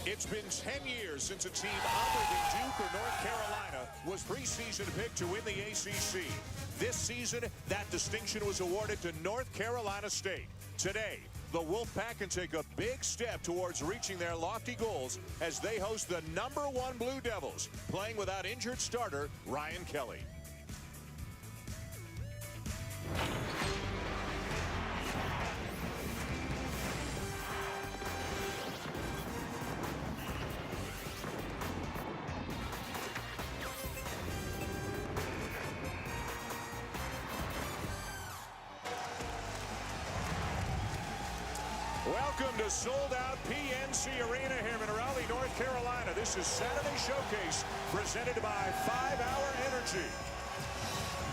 It's been 10 years since a team other than Duke or North Carolina was preseason picked to win the ACC. This season, that distinction was awarded to North Carolina State. Today, the Wolfpack can take a big step towards reaching their lofty goals as they host the #1 Blue Devils, playing without injured starter Ryan Kelly. Welcome to sold-out PNC Arena here in Raleigh, North Carolina. This is Saturday Showcase presented by 5 Hour Energy.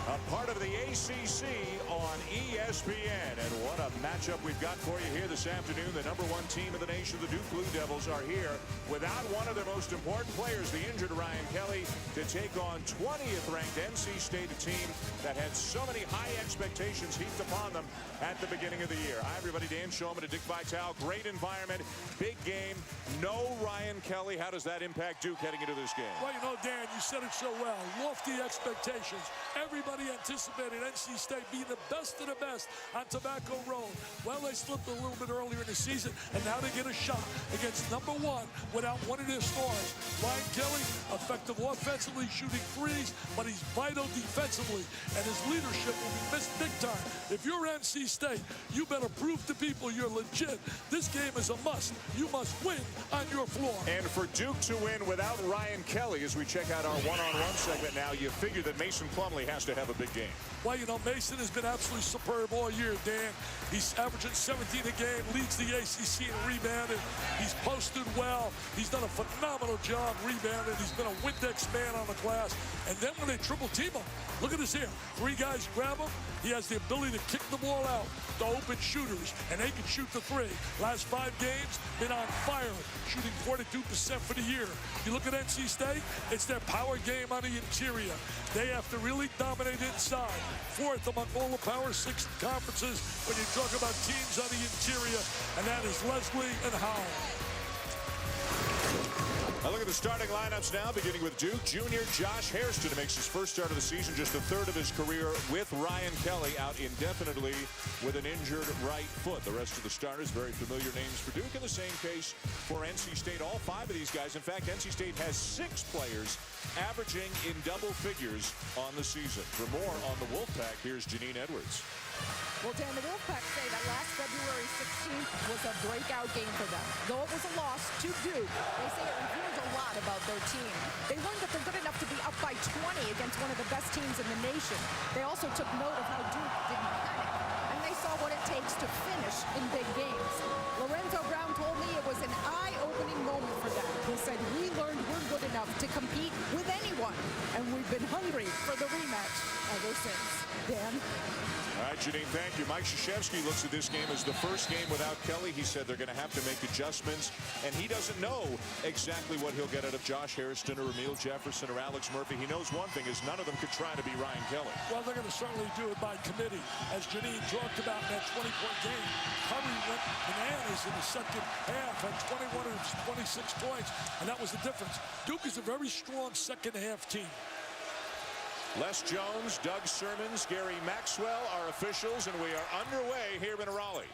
A part of the ACC on ESPN. And what a matchup we've got for you here this afternoon. The #1 team in the nation, the Duke Blue Devils, are here without one of their most important players, the injured Ryan Kelly, to take on 20th ranked NC State, a team that had so many high expectations heaped upon them at the beginning of the year. Hi, everybody. Dan Shulman and Dick Vitale. Great environment, big game. No Ryan Kelly. How does that impact Duke heading into this game? Well, you know, Dan, you said it so well. Lofty expectations. Everybody anticipated NC State being the best of the best on Tobacco Road. Well, they slipped a little bit earlier in the season, and now they get a shot against #1 without one of their stars. Ryan Kelly, effective offensively, shooting threes, but he's vital defensively, and his leadership will be missed big time. If you're NC State, you better prove to people you're legit. This game is a must. You must win on your floor. And for Duke to win without Ryan Kelly, as we check out our one-on-one segment now, you figure that Mason Plumlee has to have a big game. Well, you know, Mason has been absolutely superb all year, Dan. He's averaging 17 a game, leads the ACC in rebounding. He's posted well. He's done a phenomenal job rebounding. He's been a Windex man on the glass. And then when they triple team him, look at this here. 3 guys grab him. He has the ability to kick the ball out to open shooters, and they can shoot the 3. Last 5 games, been on fire, shooting 42% for the year. You look at NC State, it's their power game on the interior. They have to really dominate inside. 4th among all the Power 6 conferences when you talk about teams on the interior, and that is Leslie and Howell. Now look at the starting lineups now, beginning with Duke. Junior Josh Hairston makes his first start of the season, just the 3rd of his career with Ryan Kelly out indefinitely with an injured right foot. The rest of the starters, very familiar names for Duke. In the same case for NC State, all 5 of these guys. In fact, NC State has 6 players averaging in double figures on the season. For more on the Wolfpack, here's Janine Edwards. Well, Dan, the Wolfpack say that last February 16th was a breakout game for them. Though it was a loss to Duke, they say it reveals a lot about their team. They learned that they're good enough to be up by 20 against one of the best teams in the nation. They also took note of how Duke didn't panic, and they saw what it takes to finish in big games. Lorenzo Brown told me it was an eye-opening moment for them. He said, "We learned we're good enough to compete with anyone, and we've been hungry for the rematch ever since." Dan? All right, Janine, thank you. Mike Krzyzewski looks at this game as the first game without Kelly. He said they're going to have to make adjustments, and he doesn't know exactly what he'll get out of Josh Hairston or Emil Jefferson or Alex Murphy. He knows one thing is none of them could try to be Ryan Kelly. Well, they're going to certainly do it by committee. As Janine talked about in that 20-point game, Curry went bananas in the second half, had 21 of his 26 points, and that was the difference. Duke is a very strong second-half team. Les Jones, Doug Sermons, Gary Maxwell are officials, and we are underway here in Raleigh.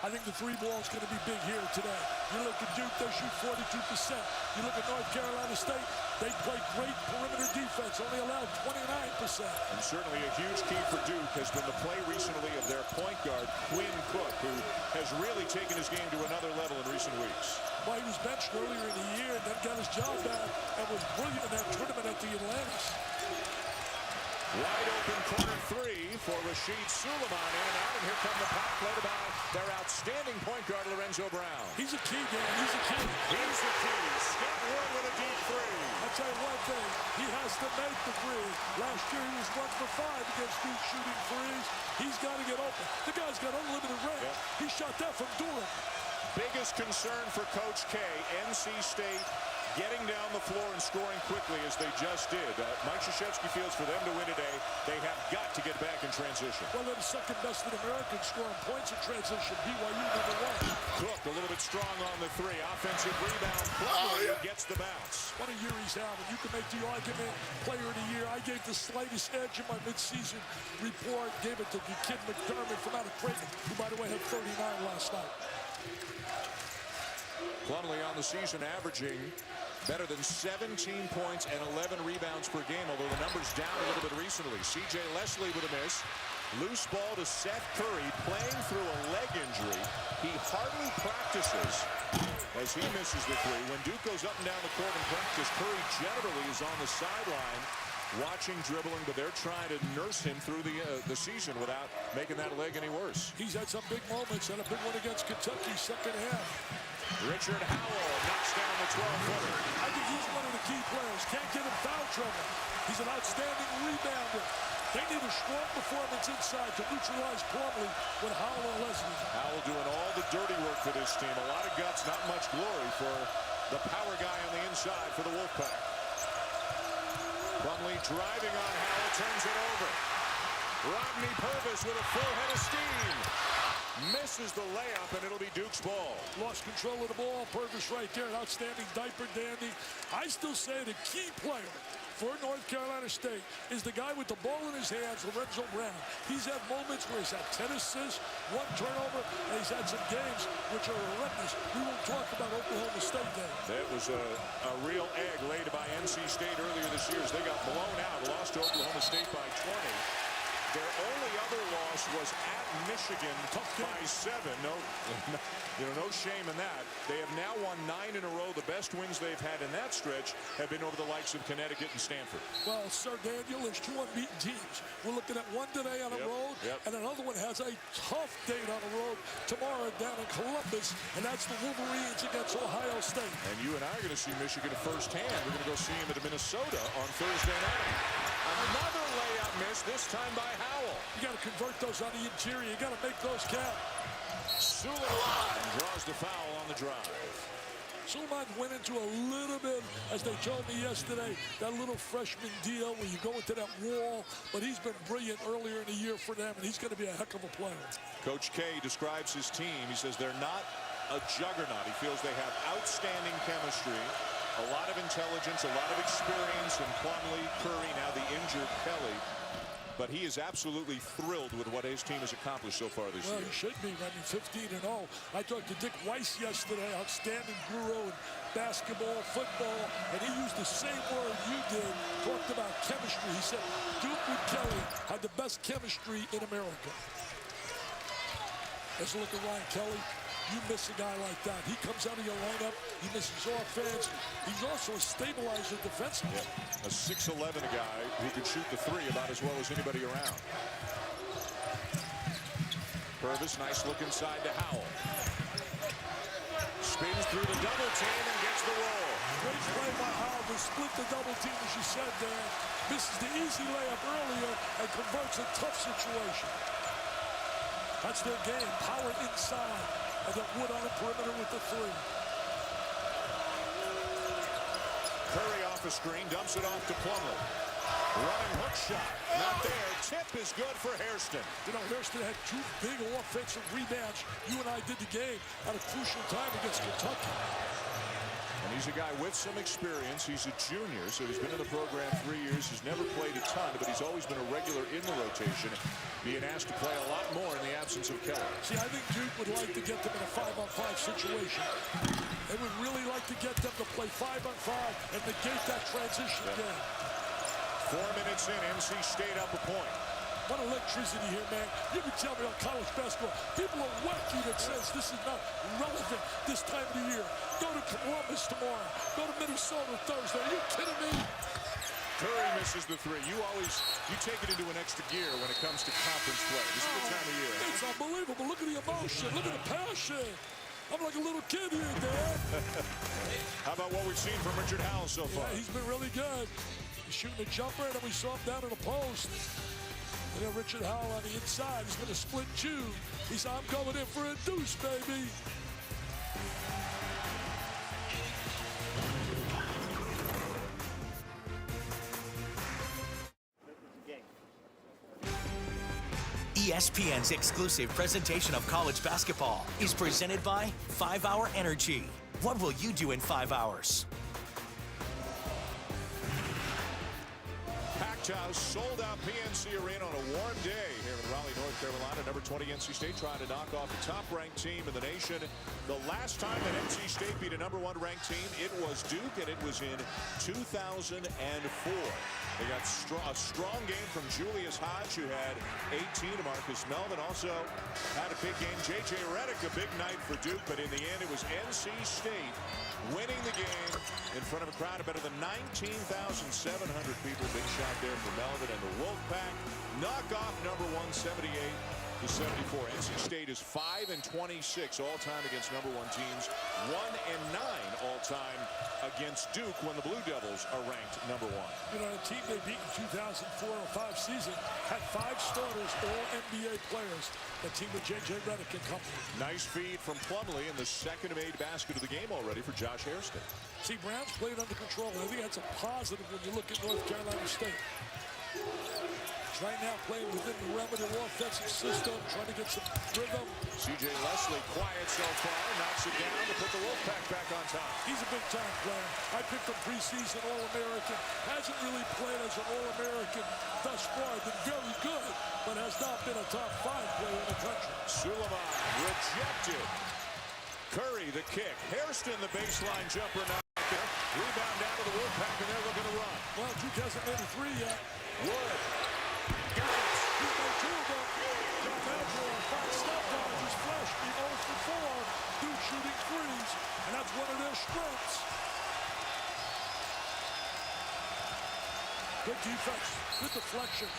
I think the 3 ball is going to be big here today. You look at Duke, they shoot 42%. You look at North Carolina State, they play great perimeter defense, only allowed 29%. And certainly a huge key for Duke has been the play recently of their point guard, Quinn Cook, who has really taken his game to another level in recent weeks. Well, he was benched earlier in the year and then got his job back and was brilliant in that tournament at the Atlantis. Wide open corner 3 for Rashid Suleiman in and out, and here come the pop played by their outstanding point guard, Lorenzo Brown. He's a key, Dan. He's a key. He's the key. Scott Ward with a deep 3. I'll tell you one thing. He has to make the 3. Last year he was 1 for 5 against Duke shooting 3s. He's got to get open. The guy's got unlimited range. He shot that from Durham. biggest concern for Coach K, NC State getting down the floor and scoring quickly as they just did. Mike Krzyzewski feels for them to win today, they have got to get back in transition. Well, they're the second best in America scoring points in transition. BYU #1. Cook a little bit strong on the three. Offensive rebound. Plumlee gets the bounce. What a year he's having. You can make the argument, player of the year. I gave the slightest edge in my midseason report. Gave it to the kid McDermott from out of Creighton, who, by the way, had 39 last night. Plumlee on the season averaging better than 17 points and 11 rebounds per game, although the number's down a little bit recently. C.J. Leslie with a miss. Loose ball to Seth Curry, playing through a leg injury. He hardly practices as he misses the three. When Duke goes up and down the court in practice, Curry generally is on the sideline watching dribbling, but they're trying to nurse him through the season without making that leg any worse. He's had some big moments, and a big one against Kentucky second half. Richard Howell knocks down the 12-footer. I think he's one of the key players. Can't get in foul trouble. He's an outstanding rebounder. They need a strong performance inside to neutralize Plumlee with Howell and Leslie. Howell doing all the dirty work for this team. A lot of guts, not much glory for the power guy on the inside for the Wolfpack. Plumlee driving on Howell, turns it over. Rodney Purvis with a full head of steam. Misses the layup, and it'll be Duke's ball. Lost control of the ball. Purvis right there, an outstanding diaper dandy. I still say the key player for North Carolina State is the guy with the ball in his hands, Lorenzo Brown. He's had moments where he's had 10 assists, 1 turnover, and he's had some games which are horrendous. We won't talk about Oklahoma State game. That was a real egg laid by NC State earlier this year as they got blown out, lost to Oklahoma State by 20. Their only other loss was at Michigan by 7. No shame in that. They have now won 9 in a row. The best wins they've had in that stretch have been over the likes of Connecticut and Stanford. Well, Sir Daniel, there's 2 unbeaten teams. We're looking at one today on the road, and another one has a tough date on the road tomorrow down in Columbus, and that's the Wolverines against Ohio State. And you and I are going to see Michigan firsthand. We're going to go see them at Minnesota on Thursday night. Another layup miss, this time by Howell. You got to convert those on the interior. You got to make those count. Suleiman draws the foul on the drive. Suleiman went into a little bit, as they told me yesterday, that little freshman deal where you go into that wall, but he's been brilliant earlier in the year for them, and he's going to be a heck of a player. Coach K describes his team. He says they're not a juggernaut. He feels they have outstanding chemistry, a lot of intelligence, a lot of experience in Plumlee, Curry, now the injured Kelly. But he is absolutely thrilled with what his team has accomplished so far this year. Well, he should be. I mean, 15-0. I talked to Dick Weiss yesterday, outstanding guru in basketball, football, and he used the same word you did, talked about chemistry. He said Duke with Kelly had the best chemistry in America. Let's look at Ryan Kelly. You miss a guy like that. He comes out of your lineup. He misses offense. He's also a stabilizer defensively. A 6'11" guy who can shoot the three about as well as anybody around. Purvis, nice look inside to Howell. Spins through the double team and gets the roll. Great play by Howell to split the double team, as you said, Dan. Misses the easy layup earlier and converts a tough situation. That's their game. Power inside. And then Wood on the perimeter with the three. Curry off a screen, dumps it off to Plumlee. Running hook shot, not there. Tip is good for Hairston. You know, Hairston had 2 big offensive rebounds. You and I did the game at a crucial time against Kentucky. And he's a guy with some experience. He's a junior, so he's been in the program 3 years. He's never played a ton, but he's always been a regular in the rotation, being asked to play a lot more in the absence of Kelly. See, I think Duke would like to get them in a 5-on-5 situation. They would really like to get them to play 5-on-5 and negate that transition game. 4 minutes in, NC State up a point. What electricity here, man. You can tell me on college basketball, people are wacky that says this is not relevant this time of the year. Go to Columbus tomorrow. Go to Minnesota Thursday. Are you kidding me? Curry misses the three. You take it into an extra gear when it comes to conference play. This is the time of year. It's unbelievable. Look at the emotion. Look at the passion. I'm like a little kid here, Dad. How about what we've seen from Richard Howell so far? Yeah, he's been really good. He's shooting a jumper, and then we saw him down in the post. And then Richard Howell on the inside. He's going to split 2. He said, I'm going in for a deuce, baby. ESPN's exclusive presentation of college basketball is presented by 5 Hour Energy. What will you do in 5 hours? Packed house, sold out PNC Arena on a warm day here in Raleigh, North Carolina. Number 20 NC State trying to knock off the top-ranked team in the nation. The last time that NC State beat a number 1 ranked team, it was Duke, and it was in 2004. They got a strong game from Julius Hodge, who had 18. Marcus Melvin also had a big game. J.J. Redick, a big night for Duke, but in the end, it was NC State winning the game in front of a crowd of better than 19,700 people. Big shot there for Melvin, and the Wolfpack knock off number 1, 78-74. NC State is 5-26 all-time against number 1 teams, 1-9 all-time against Duke when the Blue Devils are ranked number 1. You know, the team they beat in 2004-05 season had 5 starters, all NBA players. The team with J.J. Redick and company. Nice feed from Plumlee, and the second made basket of the game already for Josh Hairston. See, Brown's played under control. I think that's a positive when you look at North Carolina State. Right now playing within the realm of their offensive system, trying to get some rhythm. C.J. Leslie quiet so far, knocks it down to put the Wolfpack back on top. He's a big-time player. I picked him preseason All-American. Hasn't really played as an All-American thus far. Been very good, but has not been a top 5 player in the country. Suleiman rejected. Curry the kick. Hairston the baseline jumper now. Rebound down to the Wolfpack, and they're looking to run. Well, Duke hasn't made a 3 yet. Wood. Got it. He's made 2 of them. John Manager on 5 step dodges. Flash the 0 for 4. Duke shooting 3s, and that's one of their strengths. Good defense. Good deflection.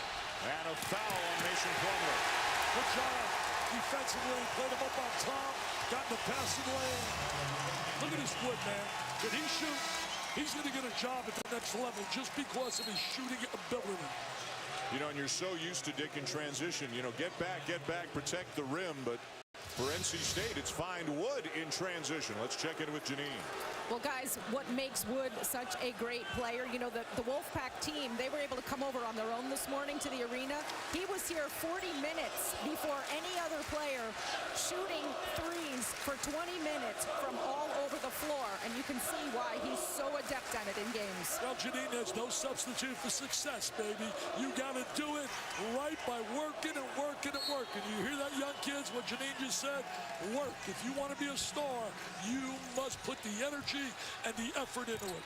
And a foul on Mason Plumlee. Good job defensively. Played him up on top. Got in the passing lane. Look at this Wood, man. Did he shoot? He's going to get a job at the next level just because of his shooting ability. You know, and you're so used to Dick in transition. You know, get back, protect the rim. But for NC State, it's find Wood in transition. Let's check in with Janine. Well, guys, what makes Wood such a great player, you know, the Wolfpack team, they were able to come over on their own this morning to the arena. He was here 40 minutes before any other player, shooting 3s for 20 minutes from all over the floor. And you can see why he's so adept at it in games. Well, Janine, there's no substitute for success, baby. You got to do it right by working and working and working. You hear that, young kids, what Janine just said? Work. If you want to be a star, you must put the energy and the effort into it.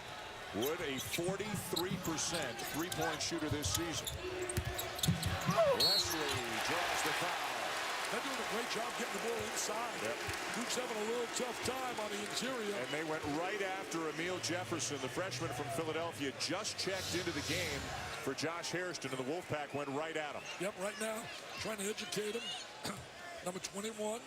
Wood, a 43% three-point shooter this season. Leslie draws the foul. They're doing a great job getting the ball inside. Yep. Duke's having a little tough time on the interior. And they went right after Emil Jefferson, the freshman from Philadelphia, just checked into the game for Josh Hairston, and the Wolfpack went right at him. Yep, right now, trying to educate him. Number 21.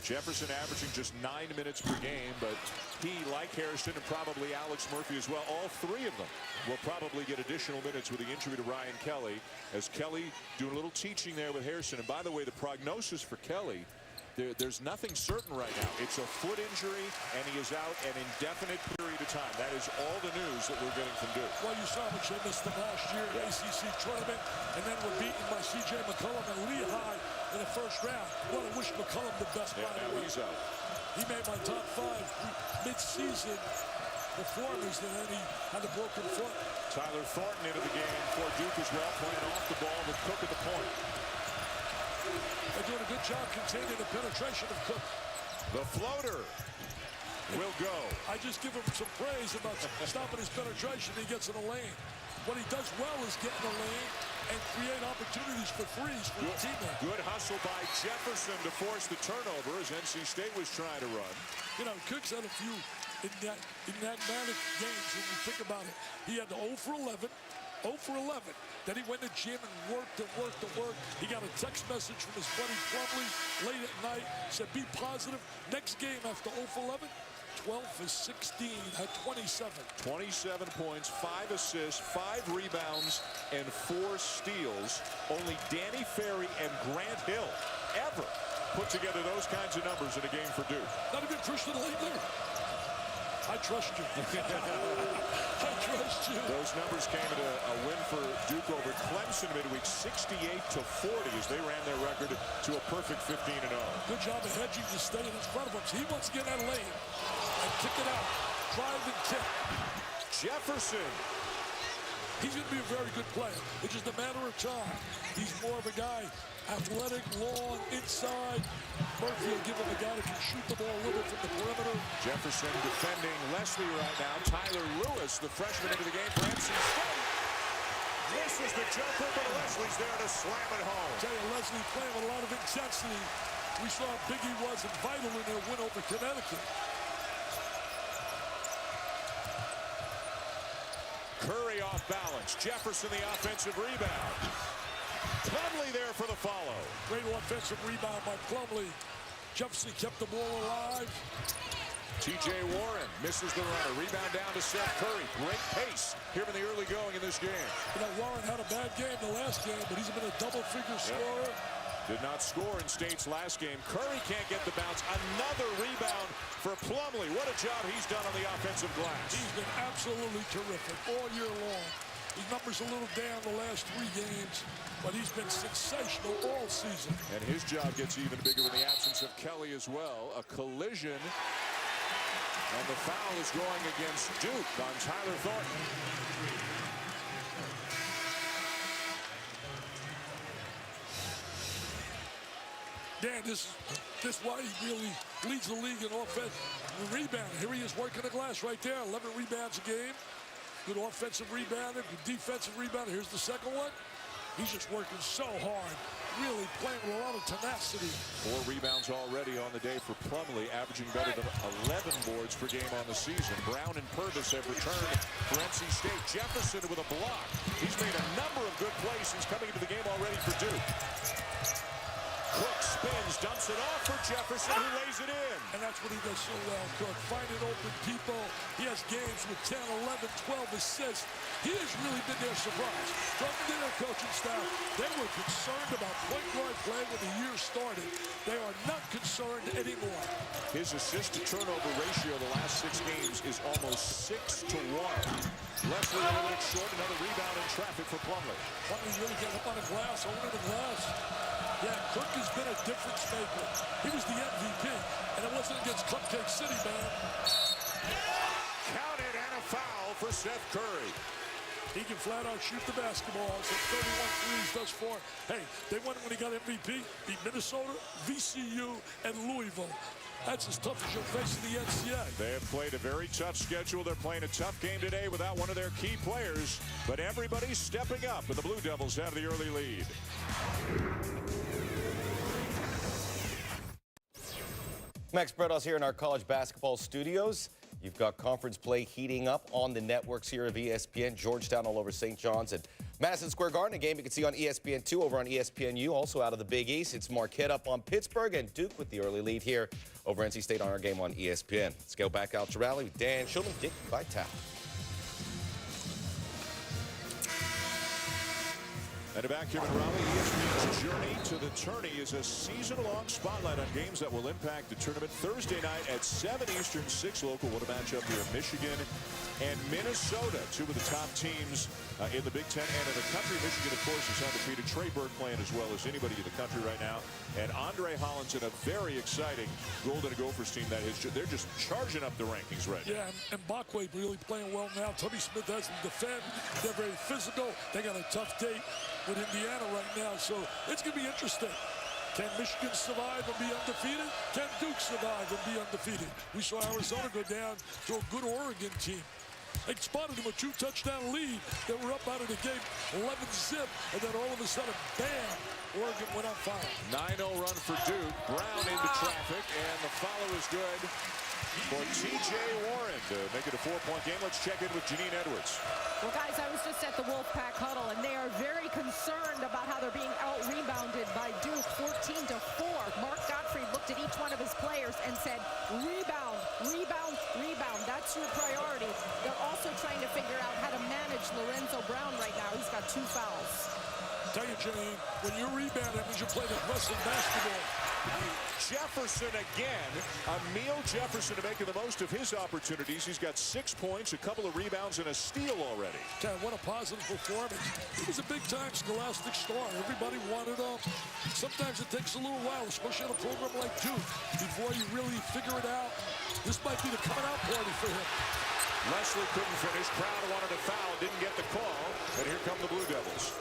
Jefferson averaging just 9 minutes per game, but he, like Hairston and probably Alex Murphy as well, all 3 of them will probably get additional minutes with the injury to Ryan Kelly, as Kelly doing a little teaching there with Hairston. And by the way, the prognosis for Kelly, there's nothing certain right now. It's a foot injury, and he is out an indefinite period of time. That is all the news that we're getting from Duke. Well, you saw how much they missed them last year in the ACC tournament, and then were beaten by C.J. McCollum and Lehigh in the first round. Well, I wish McCollum the best. Yeah, now he's out. He made my top 5 mid-season performers, and then he had a broken foot. Tyler Thornton into the game for Duke as well, playing off the ball with Cook at the point. They're doing a good job containing the penetration of Cook. The floater will go. I just give him some praise about stopping his penetration. He gets in the lane. What he does well is get in the lane and create opportunities for 3s for the teammate. Good hustle by Jefferson to force the turnover as NC State was trying to run. You know, Cook's had a few in that manic games when you think about it. He had the 0 for 11. 0 for 11. Then he went to the gym and worked and worked and worked. He got a text message from his buddy Plumlee late at night. Said, be positive. Next game after 0 for 11, 12 for 16 at 27. 27 points, 5 assists, 5 rebounds, and 4 steals. Only Danny Ferry and Grant Hill ever put together those kinds of numbers in a game for Duke. Not even Christian Laettner. I trust you. I trust you. Those numbers came at a win for Duke over Clemson midweek, 68-40, as they ran their record to a perfect 15-0. Good job of hedging to stay in front of him. He wants to get that lane and kick it out. Drive and kick. Jefferson. He's going to be a very good player. It's just a matter of time. He's more of a guy, athletic, long, inside. Murphy will give him a guy that can shoot the ball a little bit from the perimeter. Jefferson defending Leslie right now. Tyler Lewis, the freshman, into the game for NC State. This is the jumper, but Leslie's there to slam it home. Tell you, Leslie playing with a lot of intensity. We saw how big he was and vital in their win over Connecticut. Curry off balance. Jefferson the offensive rebound. Plumlee there for the follow. Great offensive rebound by Plumlee. Jefferson kept the ball alive. T.J. Warren misses the runner. Rebound down to Seth Curry. Great pace here in the early going in this game. You know, Warren had a bad game the last game, but he's been a double-figure scorer. Did not score in State's last game. Curry can't get the bounce. Another rebound for Plumlee. What a job he's done on the offensive glass. He's been absolutely terrific all year long. His numbers a little down the last 3 games, but he's been sensational all season. And his job gets even bigger in the absence of Kelly as well. A collision. And the foul is going against Duke on Tyler Thornton. Dan, this is why he really leads the league in offense. Rebound. Here he is working the glass right there. 11 rebounds a game. Good offensive rebounder, good defensive rebounder. Here's the second one. He's just working so hard. Really playing with a lot of tenacity. 4 rebounds already on the day for Plumlee, averaging better than 11 boards per game on the season. Brown and Purvis have returned for NC State. Jefferson with a block. He's made a number of good plays since coming into the game already for Duke. Cook spins, dumps it off for Jefferson, who lays it in. And that's what he does so well, Cook. Finding open people. He has games with 10, 11, 12 assists. He has really been their surprise. Talking to their coaching staff, they were concerned about point guard play when the year started. They are not concerned anymore. His assist-to-turnover ratio the last 6 games is almost 6-1. Leslie a little bit short, another rebound in traffic for Plumlee. Plumlee really getting up on the glass, owning the glass. Yeah, Cook has been a difference maker. He was the MVP, and it wasn't against Cupcake City, man. Counted and a foul for Seth Curry. He can flat out shoot the basketball. So 31 threes thus far. Hey, they won when he got MVP. Beat Minnesota, VCU, and Louisville. That's as tough as you'll face in the NCAA. They have played a very tough schedule. They're playing a tough game today without one of their key players. But everybody's stepping up, and the Blue Devils have the early lead. Max Bredos here in our college basketball studios. You've got conference play heating up on the networks here of ESPN. Georgetown all over St. John's and Madison Square Garden, a game you can see on ESPN2 over on ESPNU. Also out of the Big East, it's Marquette up on Pittsburgh and Duke with the early lead here over NC State on our game on ESPN. Let's go back out to Raleigh with Dan Schulman, Dick Vitale. And back here in Raleigh, ESPN's Journey to the Tourney is a season-long spotlight on games that will impact the tournament. Thursday night at 7 Eastern, 6 local. What a matchup here. Michigan and Minnesota, 2 of the top teams in the Big Ten and in the country. Michigan, of course, is undefeated. Trey Burke playing as well as anybody in the country right now. And Andre Holland's in a very exciting Golden Gophers team that is, they're just charging up the rankings right now. Yeah, and Bakwe really playing well now. Tubby Smith has them defend. They're very physical. They got a tough date with Indiana right now, so it's going to be interesting. Can Michigan survive and be undefeated? Can Duke survive and be undefeated? We saw Arizona go down to a good Oregon team. They spotted them a 2-touchdown lead. They were up out of the gate, 11-zip, and then all of a sudden, bam, Oregon went on fire. 9-0 run for Duke. Brown into traffic, and the follow is good for T.J. Warren to make it a 4-point game. Let's check in with Janine Edwards. Well, guys, I was just at the Wolfpack huddle, and they are very concerned about how they're being out-rebounded by Duke, 14-4. Mark Gottfried looked at each one of his players and said, rebound, rebound, rebound. That's your priority. They're also trying to figure out how to manage Lorenzo Brown right now. He's got 2 fouls. Tell you, Janine, when you rebound, that means you're playing aggressive basketball. Jefferson again. Emil Jefferson making the most of his opportunities. He's got 6 points, a couple of rebounds, and a steal already. God, what a positive performance. He was a big-time scholastic star. Everybody wanted him. Sometimes it takes a little while, especially on a program like Duke, before you really figure it out. This might be the coming-out party for him. Leslie couldn't finish. Crowder wanted a foul, didn't get the call, and here come the Blue Devils.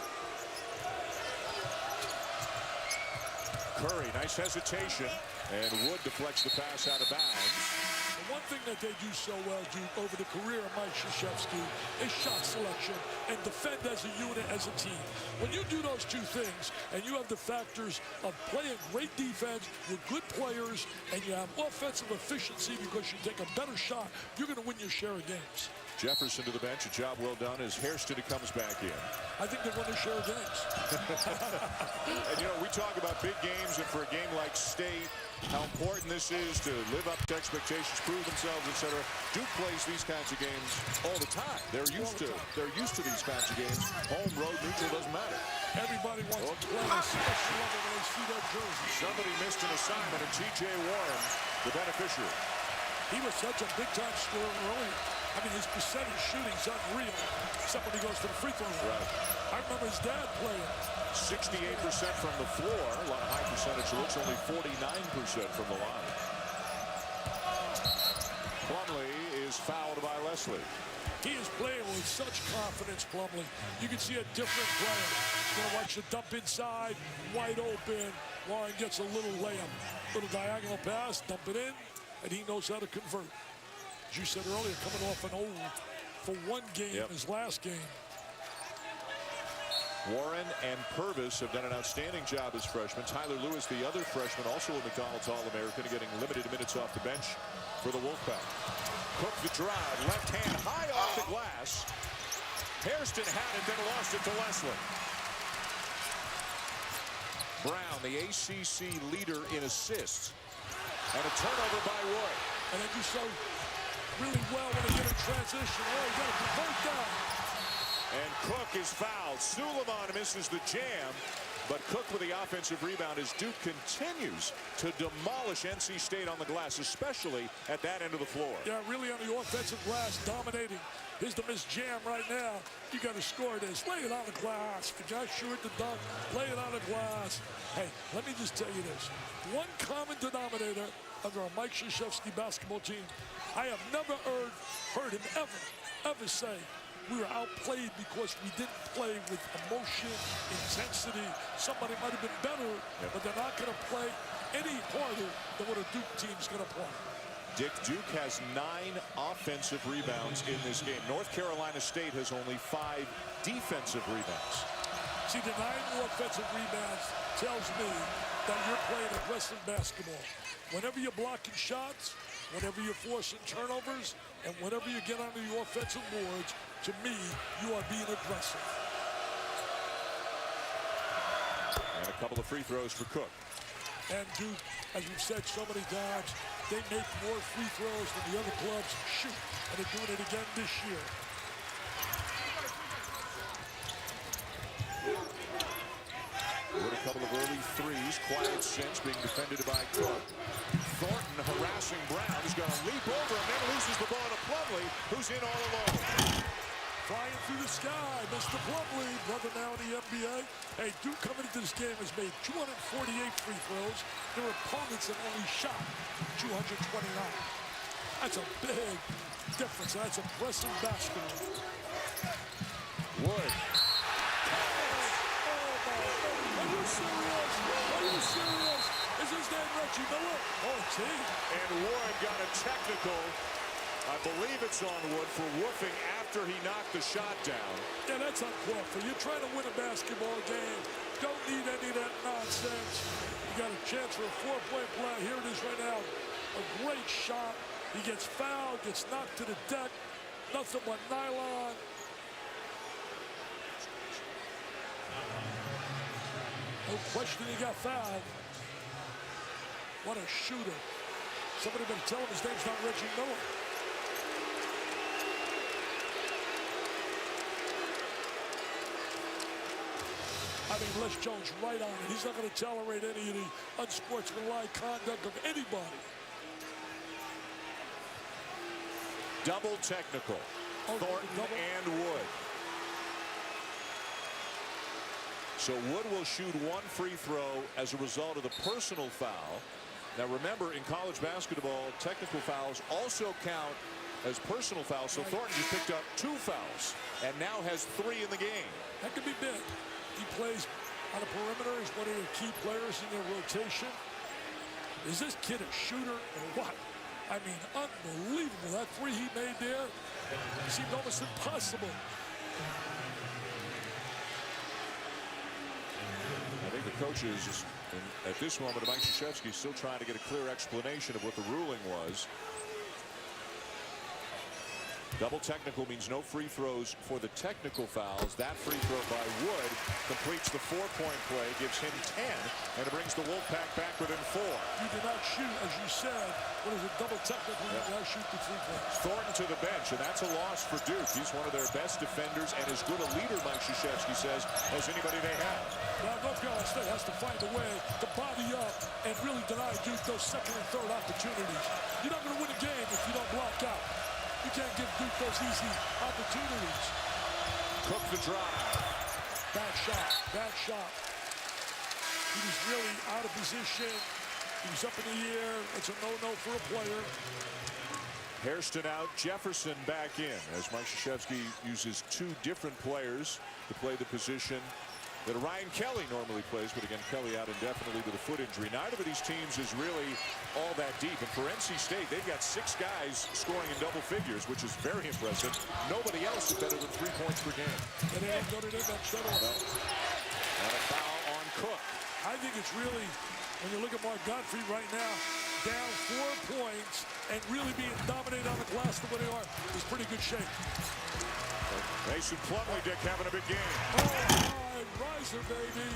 Curry, nice hesitation, and Wood deflects the pass out of bounds. The one thing that they do so well, Duke, over the career of Mike Krzyzewski is shot selection and defend as a unit, as a team. When you do those two things, and you have the factors of playing great defense with good players, and you have offensive efficiency because you take a better shot, you're going to win your share of games. Jefferson to the bench, a job well done as Hairston comes back in. I think they won their share of games. And you know, we talk about big games, and for a game like State, how important this is to live up to expectations, prove themselves, etc. Duke plays these kinds of games all the time. They're used to these kinds of games. Home, road, neutral, doesn't matter. Everybody wants to play a special level when they see that jersey. Somebody missed an assignment, and T.J. Warren, the beneficiary. He was such a big-time scorer earlier. I mean, his percentage shooting's unreal, except when he goes to the free throw line. Right. I remember his dad playing. 68% from the floor, a lot of high percentage looks, only 49% from the line. Plumlee is fouled by Leslie. He is playing with such confidence, Plumlee. You can see a different player. He's going to watch the dump inside, wide open. Warren gets a little layup, little diagonal pass, dump it in, and he knows how to convert. As you said earlier, coming off an old for one game, his last game. Warren and Purvis have done an outstanding job as freshmen. Tyler Lewis, the other freshman, also a McDonald's All-American, getting limited minutes off the bench for the Wolfpack. Cook the drive, left hand high off the glass. Hairston had it, then lost it to Leslie. Brown, the ACC leader in assists. And a turnover by Wood. And they do so really well when they get in transition. Oh, you got to convert that. And Cook is fouled. Suleiman misses the jam, but Cook with the offensive rebound as Duke continues to demolish NC State on the glass, especially at that end of the floor. Yeah, really on the offensive glass, dominating. Here's the missed jam right now. You got to score this. Lay it on the glass. If you got short the dunk, lay it on the glass. Hey, let me just tell you this. One common denominator under a Mike Krzyzewski basketball team, I have never heard him ever say, we were outplayed because we didn't play with emotion, intensity. Somebody might have been better, but they're not going to play any harder than what a Duke team's going to play. Dick, Duke has 9 offensive rebounds in this game. North Carolina State has only 5 defensive rebounds. See, the 9 offensive rebounds tells me that you're playing aggressive basketball. Whenever you're blocking shots, whenever you're forcing turnovers, and whenever you get onto the offensive boards, to me, you are being aggressive. And a couple of free throws for Cook. And Duke, as we've said so many times, they make more free throws than the other clubs shoot. And they're doing it again this year. With a couple of early threes, quiet since being defended by Cook. Thornton harassing Brown. He's going to leap over and then loses the ball to Plumlee, who's in all alone. Flying through the sky, Mr. Plumlee, brother now in the NBA. Hey, Duke coming into this game has made 248 free throws. Their opponents have only shot 229. That's a big difference. That's impressive basketball. Wood. Are you serious? Are you serious? Is his name Reggie Miller? Oh, gee. And Wood got a technical. I believe it's on Wood for woofing after he knocked the shot down. Yeah, that's uncalled for. You're trying to win a basketball game. Don't need any of that nonsense. You got a chance for a 4-point play. Here it is right now. A great shot. He gets fouled, gets knocked to the deck. Nothing but nylon. No question he got fouled. What a shooter. Somebody better tell him his name's not Reggie Miller. I mean, Les Jones right on it. He's not going to tolerate any of the unsportsmanlike conduct of anybody. Double technical. Thornton and Wood. So Wood will shoot one free throw as a result of the personal foul. Now remember, in college basketball, technical fouls also count as personal fouls. So Thornton just picked up 2 fouls and now has 3 in the game. That could be big. He plays on the perimeter. He's one of the key players in their rotation. Is this kid a shooter or what? I mean, unbelievable. That 3 he made there seemed almost impossible. I think the coaches, at this moment, Mike Krzyzewski is still trying to get a clear explanation of what the ruling was. Double technical means no free throws for the technical fouls. That free throw by Wood completes the 4-point play, gives him 10, and it brings the Wolfpack back within 4. You did not shoot, as you said. What is it, double technical? You did not shoot the 3 points. Thornton to the bench, and that's a loss for Duke. He's one of their best defenders and as good a leader, Mike Krzyzewski says, as anybody they have. Now, North Carolina State has to find a way to body up and really deny Duke those second and third opportunities. You're not going to win a game if you don't block out. You can't give Duke those easy opportunities. Cook the drive. Bad shot. Bad shot. He was really out of position. He was up in the air. It's a no-no for a player. Hairston out. Jefferson back in as Mike Krzyzewski uses 2 different players to play the position that Ryan Kelly normally plays, but again, Kelly out indefinitely with a foot injury. Neither of these teams is really all that deep. And for NC State, they've got 6 guys scoring in double figures, which is very impressive. Nobody else is better than 3 points per game. And they ain't Notre Dame that shut off. And a foul on Cook. I think it's really, when you look at Mark Godfrey right now, down 4 points and really being dominated on the glass the way they are, is pretty good shape. Mason Plumlee, Dick, having a big game. Oh, riser, baby.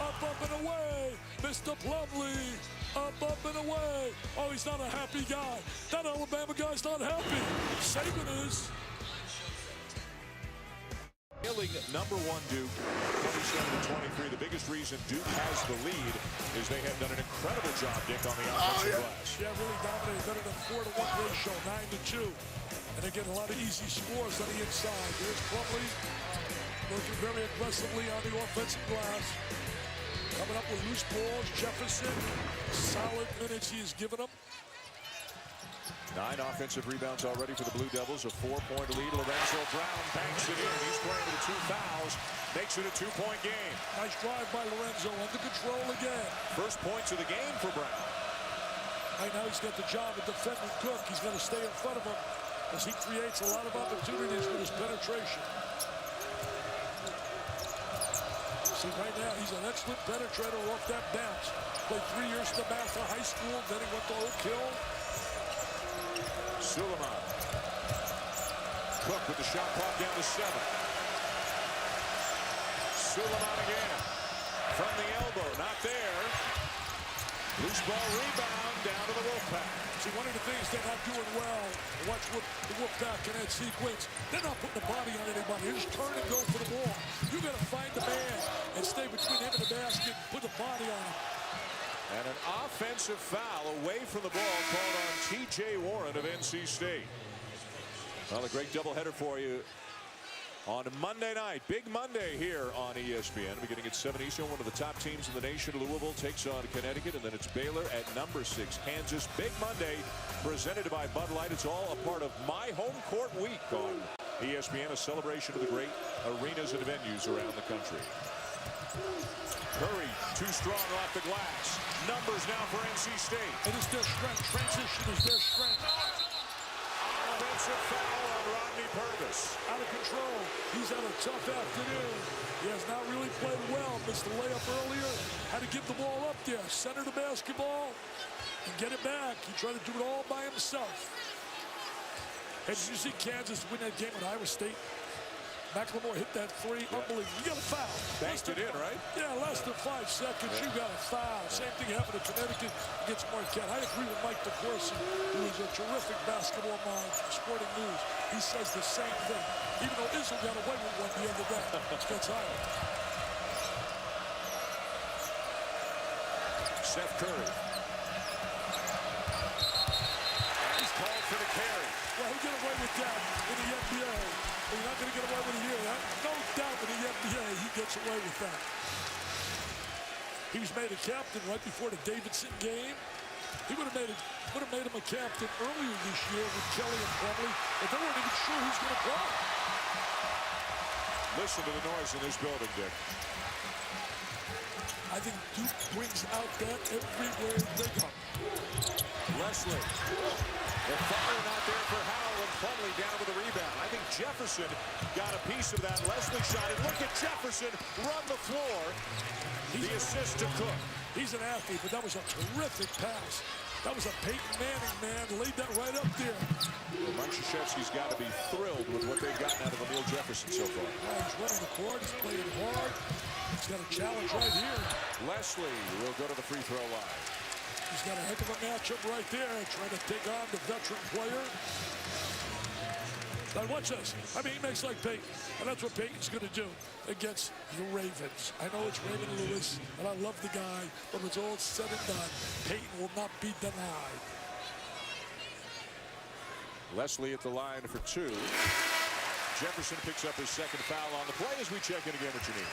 Up, and away. Mr. Plumlee. Up, and away. Oh, he's not a happy guy. That Alabama guy's not happy. Saban is. Killing number 1 Duke, 27-23. The biggest reason Duke has the lead is they have done an incredible job, Dick, on the offensive glass. Yeah, really dominated. Better than 4-to-1 ratio, 9-2. And again, a lot of easy scores on the inside. There's Plumlee working very aggressively on the offensive glass. Coming up with loose balls. Jefferson, solid minutes he has given them. 9 offensive rebounds already for the Blue Devils. A 4-point lead. Lorenzo Brown banks it in. He's playing with 2 fouls. Makes it a 2-point game. Nice drive by Lorenzo. Under control again. First points of the game for Brown. Right now he's got the job of defending Cook. He's got to stay in front of him as he creates a lot of opportunities with his penetration. See, right now he's an excellent penetrator off that bounce. Played 3 years at the Master High School. Then he went to Oak Hill. Suleiman. Cook with the shot clock down to 7. Suleiman again. From the elbow, not there. Loose ball rebound down to the Wolfpack. See, one of the things they're not doing well, watch the Wolfpack in that sequence, they're not putting the body on anybody. They just turn and go for the ball. You got to find the man and stay between him and the basket and put the body on him. And an offensive foul away from the ball called on T.J. Warren of NC State. Well, a great doubleheader for you on Monday night. Big Monday here on ESPN. Beginning at 7 Eastern, one of the top teams in the nation, Louisville, takes on Connecticut, and then it's Baylor at number 6, Kansas. Big Monday presented by Bud Light. It's all a part of My Home Court Week on ESPN, a celebration of the great arenas and venues around the country. Curry, too strong off the glass. Numbers now for NC State. It is their strength. Transition is their strength. Offensive foul on Rodney Purvis. Out of control. He's had a tough afternoon. He has not really played well. Missed the layup earlier. Had to get the ball up there. Center the basketball and get it back. He tried to do it all by himself. And did you see Kansas win that game at Iowa State? McLemore hit that 3. Yeah. Unbelievable. You got a foul. Banked it in, right? Yeah, less than 5 seconds. Yeah. You got a foul. Same thing happened to Connecticut against Marquette. I agree with Mike DeCourcy, who is a terrific basketball mind from Sporting News. He says the same thing. Even though Izzo got away with one the other day. Gets higher. Seth Curry. And he's called for the carry. Well, he'll get away with that in the NBA. But you're not going to get away with it here. No doubt in the NBA, he gets away with that. He was made a captain right before the Davidson game. He would have made him a captain earlier this year with Kelly and Plumlee, but they weren't even sure who's going to play. Listen to the noise in this building, Dick. I think Duke brings out that everywhere they go. Leslie. The fire not there for Howell, and Plumlee down with the rebound. I think Jefferson got a piece of that. Leslie shot it. Look at Jefferson run the floor. The assist to Cook. He's an athlete, but that was a terrific pass. That was a Peyton Manning, man. Laid that right up there. Well, Mike Krzyzewski's got to be thrilled with what they've gotten out of Emil Jefferson so far. He's running the court. He's playing hard. He's got a challenge right here. Leslie will go to the free throw line. He's got a heck of a matchup right there, trying to take on the veteran player. Now watch this. I mean, he makes like Peyton, and that's what Peyton's going to do against the Ravens. I know it's Raymond Lewis, and I love the guy, but when it's all said and done, Peyton will not be denied. Leslie at the line for two. Jefferson picks up his second foul on the play as we check in again with Janine.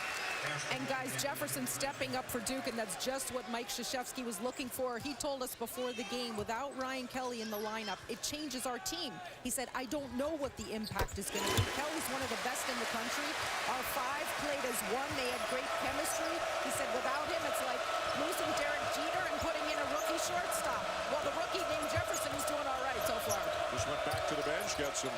And guys, Jefferson stepping up for Duke, and that's just what Mike Krzyzewski was looking for. He told us before the game, without Ryan Kelly in the lineup, it changes our team. He said, I don't know what the impact is going to be. Kelly's one of the best in the country. Our five played as one. They had great chemistry. He said, without him, it's like losing Derek Jeter and putting in a rookie shortstop. Well, the rookie named Jefferson is doing all right so far. Just went back to the bench, got some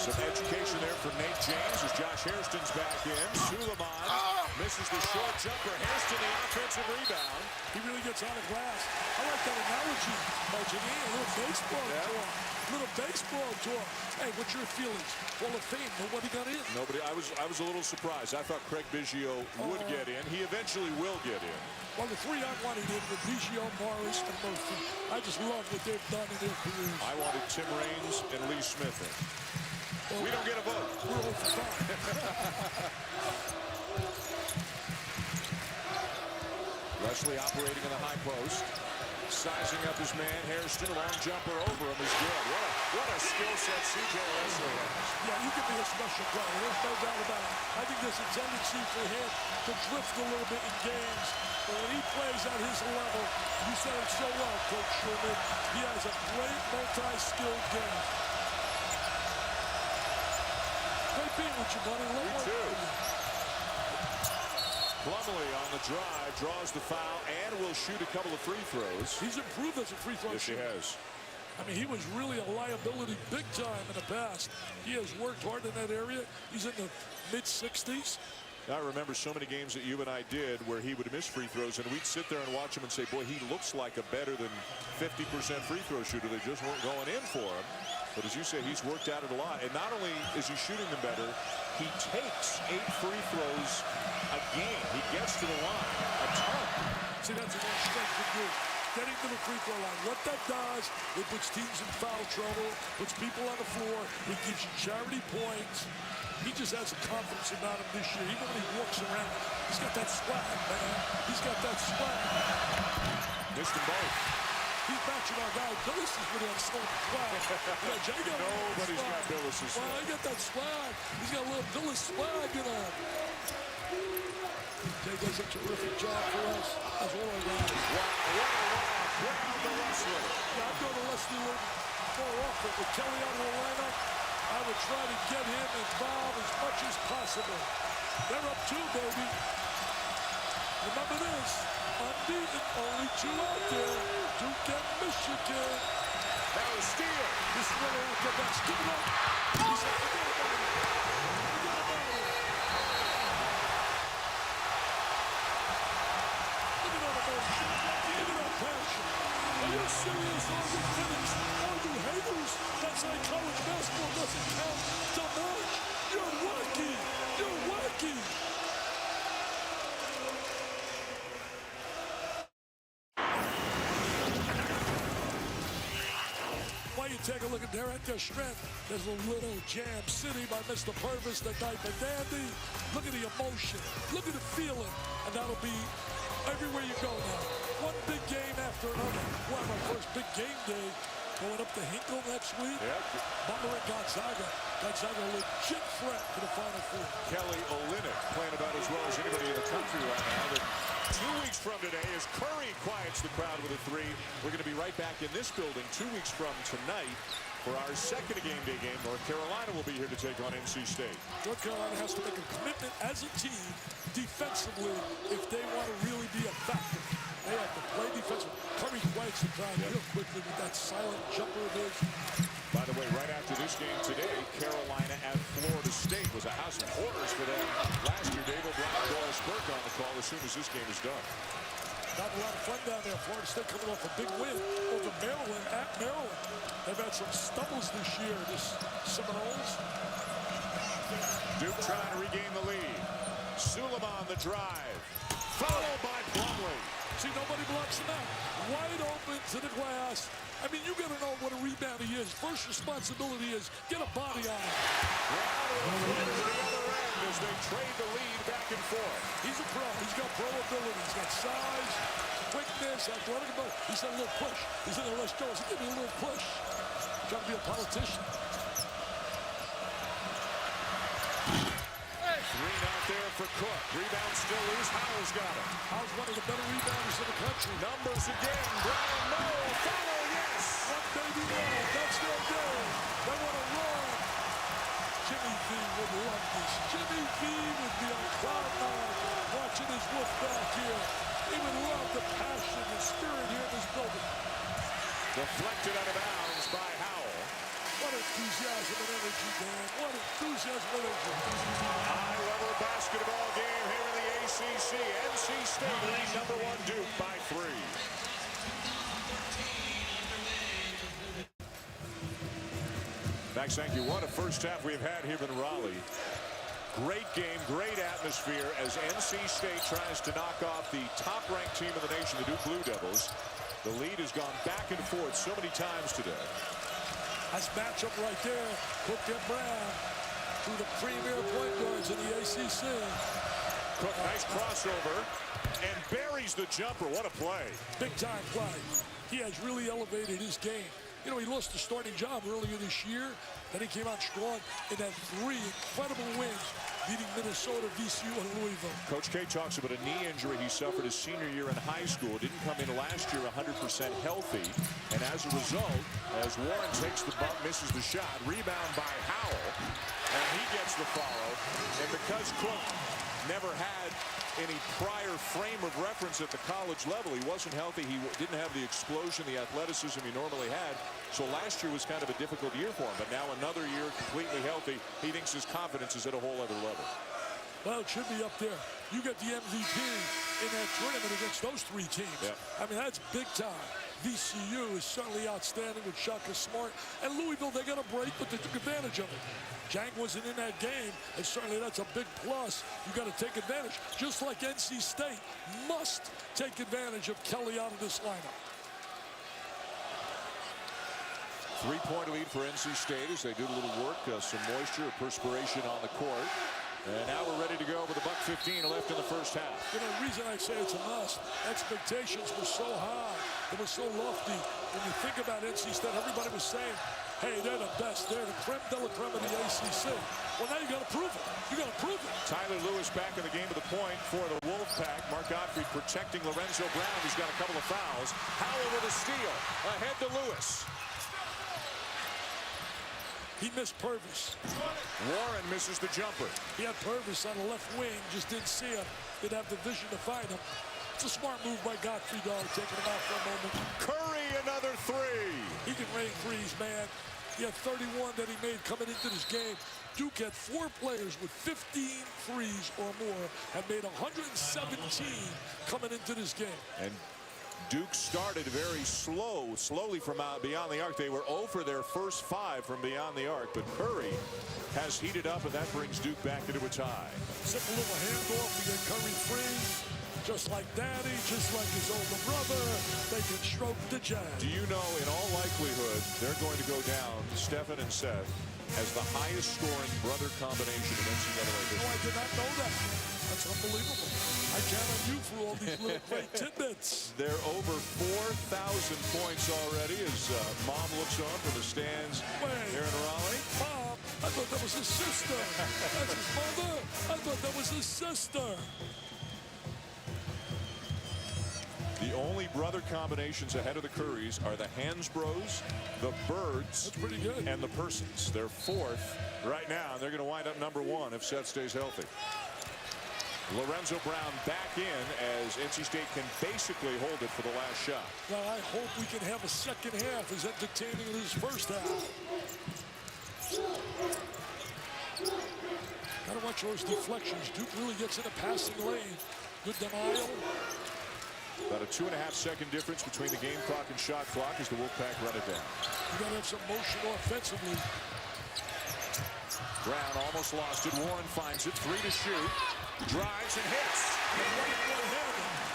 education there from Nate James as Josh Hairston's back in. Suleiman misses the short jumper. Hairston the offensive rebound. He really gets on the glass. I like that analogy by Janine. A little baseball talk. Little baseball talk. Hey, what's your feelings? Hall of Fame. Nobody got in. Nobody. I was a little surprised. I thought Craig Biggio would get in. He eventually will get in. Well, the three I wanted in were Biggio, Morris, and Murphy. I just love what they've done in their careers. I wanted Tim Raines and Lee Smith in. Well, we don't get a vote. We're all for fun. Leslie operating in the high post. Sizing up his man, Hairston. Long jumper over him is good. What a skill set C.J. Leslie has. Yeah, you can be a special player. There's no doubt about it. I think there's a tendency for him to drift a little bit in games. But when he plays at his level, you said it so well, Coach Sherman. He has a great multi-skilled game. Great being with you, buddy. Me too. Plumlee on the drive, draws the foul, and will shoot a couple of free throws. He's improved as a free throw shooter. Yes, he has. I mean, he was really a liability big time in the past. He has worked hard in that area. He's in the mid-60s. I remember so many games that you and I did where he would miss free throws, and we'd sit there and watch him and say, boy, he looks like a better than 50% free throw shooter. They just weren't going in for him. But as you say, he's worked at it a lot. And not only is he shooting them better, he takes 8 free throws a game. He gets to the line a ton. See, that's a more strength of Duke. Getting to the free throw line. What that does, it puts teams in foul trouble, puts people on the floor, it gives you charity points. He just has a confidence about him this year. Even when he walks around, he's got that swag, man. He's got that swag. Missed them both. He's matching our guy Billis's with that swag. Nobody's got Billis's. Well, he got that swag. He's got a little Billis swag in him. Jay does a terrific job for us. That's all I got. Wow, what a lob. Brown to Leslie. Yeah, I'd go to Leslie more often. With Kelly out of the lineup, I would try to get him involved as much as possible. They're up 2, baby. Remember this. Unbeaten, only 2 out there. Duke and Michigan. Now a steal. This is another after best. Give it up. He said, forget about it. Forget about it. Look at all the motion. Look at that passion. Are you serious? Are you finished? Are you haters? That's like college basketball doesn't count so much. You're wacky. You're wacky. Take a look at there at their strength. There's a little Jam City by Mr. Purvis, the diaper dandy. Look at the emotion. Look at the feeling. And that'll be everywhere you go now. one big game after another. We'll have our first big game day going up to Hinkle next week. Yep. Butler and Gonzaga. Gonzaga a legit threat to the Final Four. Kelly Olynyk playing about as well as anybody in the country right now. But 2 weeks from today, as Curry quiets the crowd with a three, we're going to be right back in this building 2 weeks from tonight for our second game day game. North Carolina will be here to take on NC State. North Carolina has to make a commitment as a team defensively if they want to really be effective. They have to play defensively. Curry quiets the crowd real quickly with that silent jumper of his. By the way, right after this game today, Carolina at Florida State was a house of horrors for them last year. Dave O'Brien and Doris Burke on the call as soon as this game is done. Not a lot of fun down there. Florida State coming off a big win over Maryland at Maryland. They've had some stumbles this year, this Seminoles. Duke trying to regain the lead. Suleiman the drive. Followed by Plumlee. See, nobody blocks him out. Wide open to the glass. I mean, you got to know what a rebounder is. First responsibility is get a body on him. Raleigh to the other end as they trade the lead back and forth. He's a pro. He's got pro ability. He's got size, quickness, athletic ability. He's got a little push. He's in the Les Jones. He give me a little push. Trying to be a politician. Three out there for Cook. Rebound still loose. Howell's got it. Howell's one of the better rebounders in the country. Numbers again. Brown, no. Follow, yes. One baby run. That's their goal. They want to run. Jimmy V would love this. Jimmy V would be on cloud nine watching his Wolfpack here. He would love the passion and spirit here in this building. Deflected out of bounds by Howell. What enthusiasm and energy, Dan. What enthusiasm and energy. High-level basketball game here in the ACC. NC State leads #1 Duke by 3. Max, thank you. What a first half we've had here in Raleigh. Great game, great atmosphere as NC State tries to knock off the top-ranked team in the nation, the Duke Blue Devils. The lead has gone back and forth so many times today. Nice matchup right there. Cook and Brown, two of the premier point guards in the ACC. Cook, nice crossover, and buries the jumper. What a play. Big time play. He has really elevated his game. You know, he lost the starting job earlier this year. Then he came out strong in that 3 incredible wins, beating Minnesota, VCU, and Louisville. Coach K talks about a knee injury he suffered his senior year in high school. Didn't come in last year 100% healthy. And as a result, as Warren takes the bump, misses the shot, rebound by Howell, and he gets the follow. And because Cook never had any prior frame of reference at the college level, he wasn't healthy. He didn't have the explosion, the athleticism he normally had. So last year was kind of a difficult year for him. But now another year completely healthy. He thinks his confidence is at a whole other level. Well, it should be up there. You get the MVP in that tournament against those 3 teams. Yep. I mean, that's big time. VCU is certainly outstanding with Shaka Smart. And Louisville, they got a break, but they took advantage of it. Jang wasn't in that game, and certainly that's a big plus. You got to take advantage. Just like NC State must take advantage of Kelly out of this lineup. 3-point lead for NC State as they do a little work, some moisture, perspiration on the court. And now we're ready to go with $1:15 left in the first half. You know, the reason I say it's a must, expectations were so high. They were so lofty. When you think about NC State, everybody was saying, hey, they're the best. They're the creme de la creme of the ACC. Well, now you got to prove it. You got to prove it. Tyler Lewis back in the game with a point for the Wolfpack. Mark Gottfried protecting Lorenzo Brown. He's got a couple of fouls. Howell with a steal. Ahead to Lewis. He missed Purvis. Warren misses the jumper. He had Purvis on the left wing, just didn't see him. Didn't have the vision to find him. It's a smart move by Gottfried, though, taking him out for a moment. Curry, another 3. He can rain threes, man. He had 31 that he made coming into this game. Duke had 4 players with 15 threes or more and made 117 coming into this game. And Duke started very slowly from out beyond the arc. They were 0 for their first 5 from beyond the arc, but Curry has heated up, and that brings Duke back into a tie. Simple little handoff to get Curry free. just like Daddy, just like his older brother. They can stroke the jab. Do you know, in all likelihood, they're going to go down, Stephen and Seth, as the highest scoring brother combination in NCAA history? No, I did not know that. That's unbelievable. I count on you for all these little great tidbits. They're over 4,000 points already as Mom looks on from the stands here in Raleigh. Mom, I thought that was his sister. That's his mother. I thought that was his sister. The only brother combinations ahead of the Currys are the Hansbros, the Birds, That's pretty good. and the Persons. They're fourth right now, and they're going to wind up number one if Seth stays healthy. Lorenzo Brown back in as NC State can basically hold it for the last shot. Now, I hope we can have a second half as entertaining as this first half. Gotta watch those deflections. Duke really gets in a passing lane. Good denial. About a 2.5-second difference between the game clock and shot clock as the Wolfpack run it down. You gotta have some motion offensively. Brown almost lost it. Warren finds it. 3 to shoot. Drives and hits.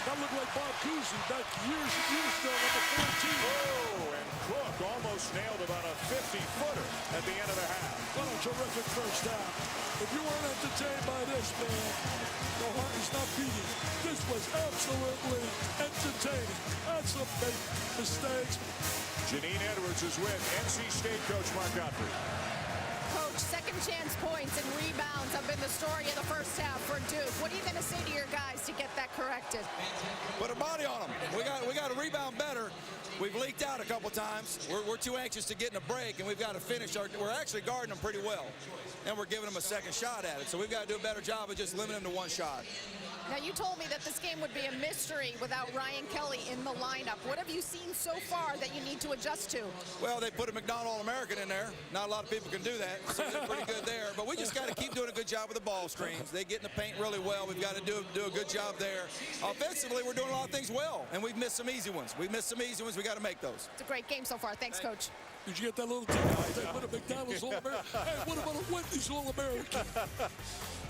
That looked like Bob Cousy back years and years ago, number 14. Oh, and Cook almost nailed about a 50-footer at the end of the half. What a terrific first half. If you weren't entertained by this, man, your heart is not beating. This was absolutely entertaining. That's some big mistakes. Janine Edwards is with NC State coach Mark Godfrey. Coach, second chance points and rebounds have been the story of the first half for Duke. What are you going to say to your guys to get that corrected? Put a body on them. We got to rebound better. We've leaked out a couple times. We're too anxious to get in a break, and we've got to finish. We're actually guarding them pretty well, and we're giving them a second shot at it. So we've got to do a better job of just limiting them to one shot. Now, you told me that this game would be a mystery without Ryan Kelly in the lineup. What have you seen so far that you need to adjust to? Well, they put a McDonald All-American in there. Not a lot of people can do that, so they're pretty good there. But we just got to keep doing a good job with the ball screens. They get in the paint really well. We've got to do a good job there. Offensively, we're doing a lot of things well, and we've missed some easy ones. We got to make those. It's a great game so far. Thanks, Coach. Did you get that little thing? What a McDonald's All-American. Hey, what about a Wendy's All-American?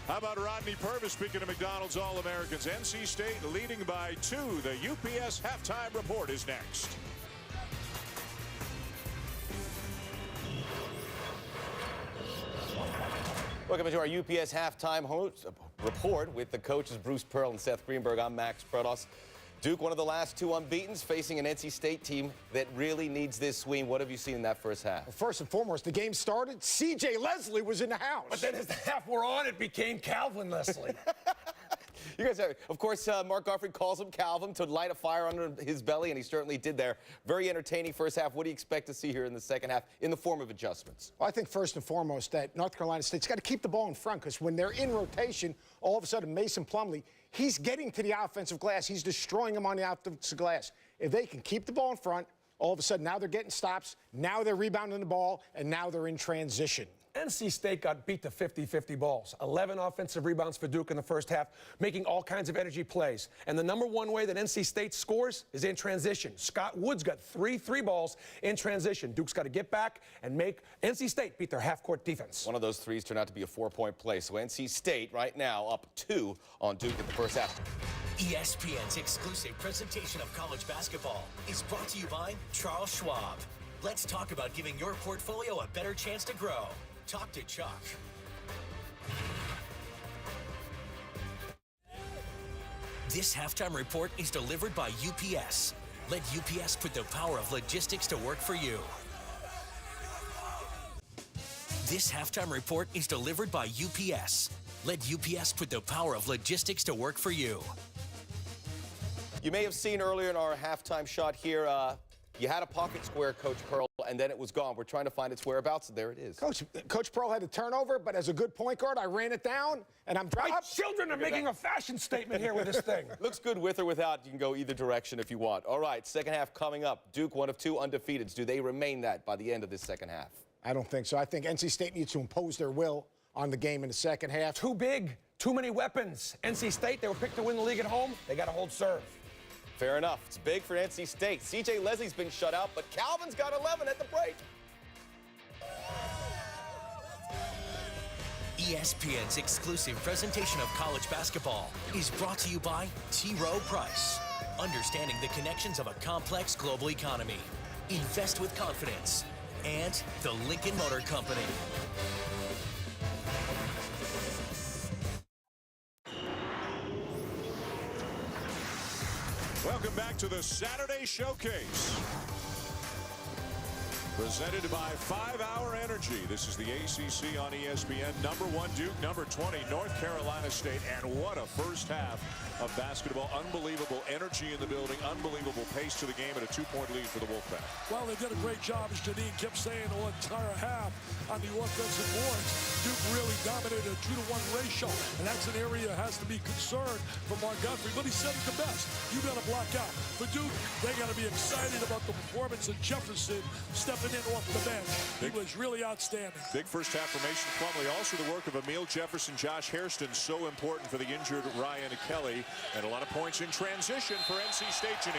How about Rodney Purvis, speaking of McDonald's All-Americans? NC State leading by 2. The UPS halftime report is next. Welcome to our UPS halftime report with the coaches Bruce Pearl and Seth Greenberg. I'm Max Bredos. Duke, one of the last 2 unbeatens, facing an NC State team that really needs this swing. What have you seen in that first half? Well, first and foremost, the game started. C.J. Leslie was in the house. But then as the half wore on, it became Calvin Leslie. You guys have, of course, Mark Godfrey calls him Calvin to light a fire under his belly, and he certainly did there. Very entertaining first half. What do you expect to see here in the second half in the form of adjustments? Well, I think first and foremost that North Carolina State's got to keep the ball in front, because when they're in rotation, all of a sudden Mason Plumlee, he's getting to the offensive glass. He's destroying them on the offensive glass. If they can keep the ball in front, all of a sudden now they're getting stops, now they're rebounding the ball, and now they're in transition. NC State got beat to 50-50 balls. 11 offensive rebounds for Duke in the first half, making all kinds of energy plays. And the number one way that NC State scores is in transition. Scott Woods got 3 balls in transition. Duke's got to get back and make NC State beat their half-court defense. One of those threes turned out to be a 4-point play. So NC State right now up 2 on Duke in the first half. ESPN's exclusive presentation of college basketball is brought to you by Charles Schwab. Let's talk about giving your portfolio a better chance to grow. Talk to Chuck. This halftime report is delivered by UPS. Let UPS put the power of logistics to work for you. This halftime report is delivered by UPS. Let UPS put the power of logistics to work for you. You may have seen earlier in our halftime shot here, you had a pocket square, Coach Pearl, and then it was gone. We're trying to find its whereabouts, and there it is. Coach Pearl had a turnover, but as a good point guard, I ran it down, and I'm My children are making a fashion statement here with this thing. Looks good with or without. You can go either direction if you want. All right, second half coming up. Duke, 1 of 2 undefeateds. Do they remain that by the end of this second half? I don't think so. I think NC State needs to impose their will on the game in the second half. Too big, too many weapons. NC State, they were picked to win the league at home. They got to hold serve. Fair enough. It's big for NC State. C.J. Leslie's been shut out, but Calvin's got 11 at the break. ESPN's exclusive presentation of college basketball is brought to you by T. Rowe Price. Understanding the connections of a complex global economy. Invest with confidence. And the Lincoln Motor Company. Welcome back to the Saturday Showcase. Presented by 5 Hour Energy. This is the ACC on ESPN. Number 1 Duke, number 20 North Carolina State. And what a first half of basketball. Unbelievable energy in the building. Unbelievable pace to the game and a 2-point lead for the Wolfpack. Well, they did a great job, as Janine kept saying, the entire half on the offensive boards. Duke really dominated a 2-to-1 ratio, and that's an area that has to be concerned for Mark Guthrie. But he said it the best. You got to block out. For Duke, they got to be excited about the performance of Jefferson stepping in off the bench. He was really outstanding. Big first half for Mason Plumlee. Also the work of Emil Jefferson, Josh Hairston, so important for the injured Ryan Kelly. And a lot of points in transition for NC State, Janine.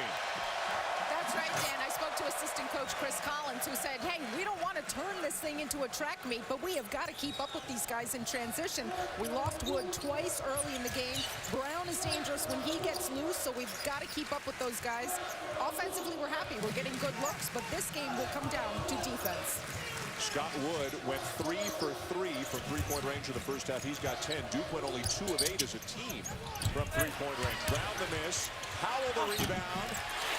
That's right, Dan. I spoke to assistant coach Chris Collins, who said, hey, we don't want to turn this thing into a track meet, but we have got to keep up with these guys in transition. We lost Wood twice early in the game. Brown is dangerous when he gets loose, so we've got to keep up with those guys. Offensively, we're happy. We're getting good looks, but this game will come down to defense. Scott Wood went 3 for 3 from three-point range in the first half. He's got 10. Duke went only 2 of 8 as a team from three-point range. Brown the miss. Howell the rebound.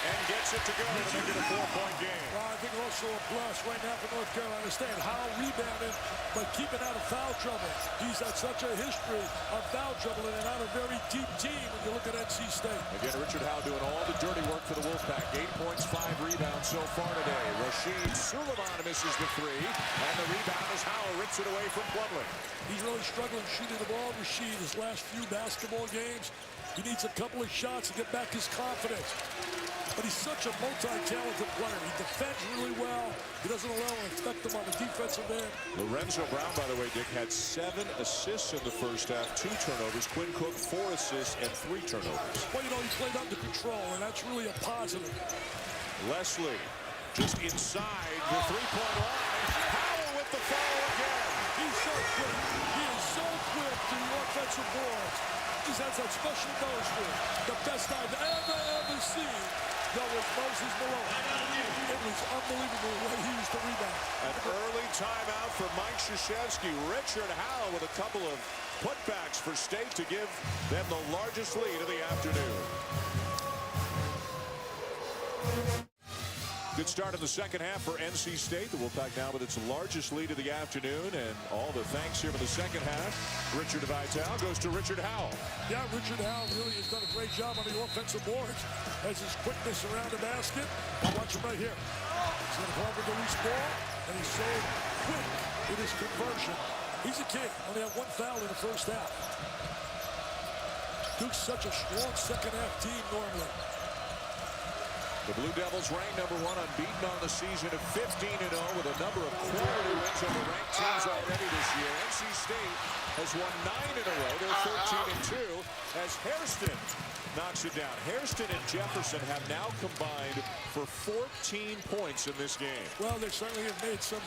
And gets it to go to make it a 4-point game. Well, I think also a plus right now for North Carolina State. Howell rebounded, but keeping out of foul trouble. He's had such a history of foul trouble and not a very deep team when you look at NC State. Again, Richard Howell doing all the dirty work for the Wolfpack. 8 points, 5 rebounds so far today. Rashid Suleiman misses the 3, and the rebound as Howell rips it away from Plumlee. He's really struggling shooting the ball, Rashid, his last few basketball games. He needs a couple of shots to get back his confidence. But he's such a multi-talented player. He defends really well. He doesn't allow an affect him on the defensive end. Lorenzo Brown, by the way, Dick, had 7 assists in the first half, 2 turnovers. Quinn Cook, 4 assists and 3 turnovers. Well, you know, he played under control, and that's really a positive. Leslie just inside the 3-point line. Howell with the foul again. He's so quick. He is so quick to the offensive boards. He has that special nose for it. The best I've ever seen. That was Moses Malone. It was unbelievable the way he used to rebound. An early timeout for Mike Krzyzewski. Richard Howell with a couple of putbacks for State to give them the largest lead of the afternoon. Good start in the second half for NC State. The Wolfpack now with its largest lead of the afternoon, and all the thanks here for the second half. Richard Vital goes to Richard Howell. Yeah, Richard Howell really has done a great job on the offensive boards. Has his quickness around the basket. Watch him right here. He's going to come with the loose ball, and he's so quick in his conversion. He's a kid. Only had 1 foul in the first half. Duke's such a strong second half team normally. The Blue Devils ranked number 1, unbeaten on the season at 15-0 with a number of quality wins over ranked teams already this year. NC State has won 9 in a row. They're 13-2 as Hairston knocks it down. Hairston and Jefferson have now combined for 14 points in this game. Well, they certainly have made some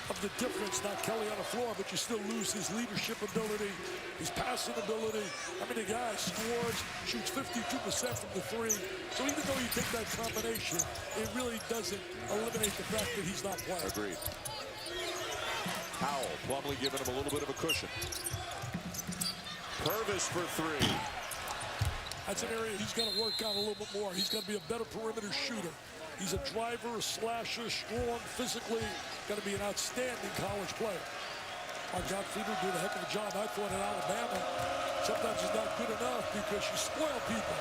of the difference. Not Kelly on the floor, but you still lose his leadership ability, his passing ability. I mean, the guy scores, shoots 52% from the 3. So even though you take that combination, it really doesn't eliminate the fact that he's not playing. Agreed. Howell, Plumlee giving him a little bit of a cushion. Purvis for 3. That's an area he's got to work on a little bit more. He's got to be a better perimeter shooter. He's a driver, a slasher, strong physically. Got to be an outstanding college player. Our Godfrey did a heck of a job, I thought, in Alabama. Sometimes he's not good enough because you spoil people.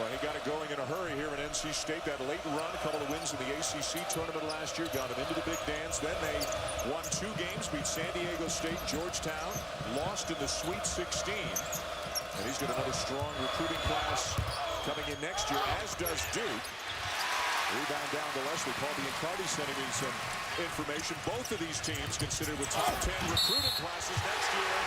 Well, he got it going in a hurry here in NC State. That late run, a couple of wins in the ACC tournament last year, got him into the big dance. Then they won 2 games, beat San Diego State, Georgetown, lost in the Sweet 16. And he's got another strong recruiting class coming in next year, as does Duke. Rebound down to Leslie. Paul Biancardi sending me some information. Both of these teams considered with top 10 recruiting classes next year.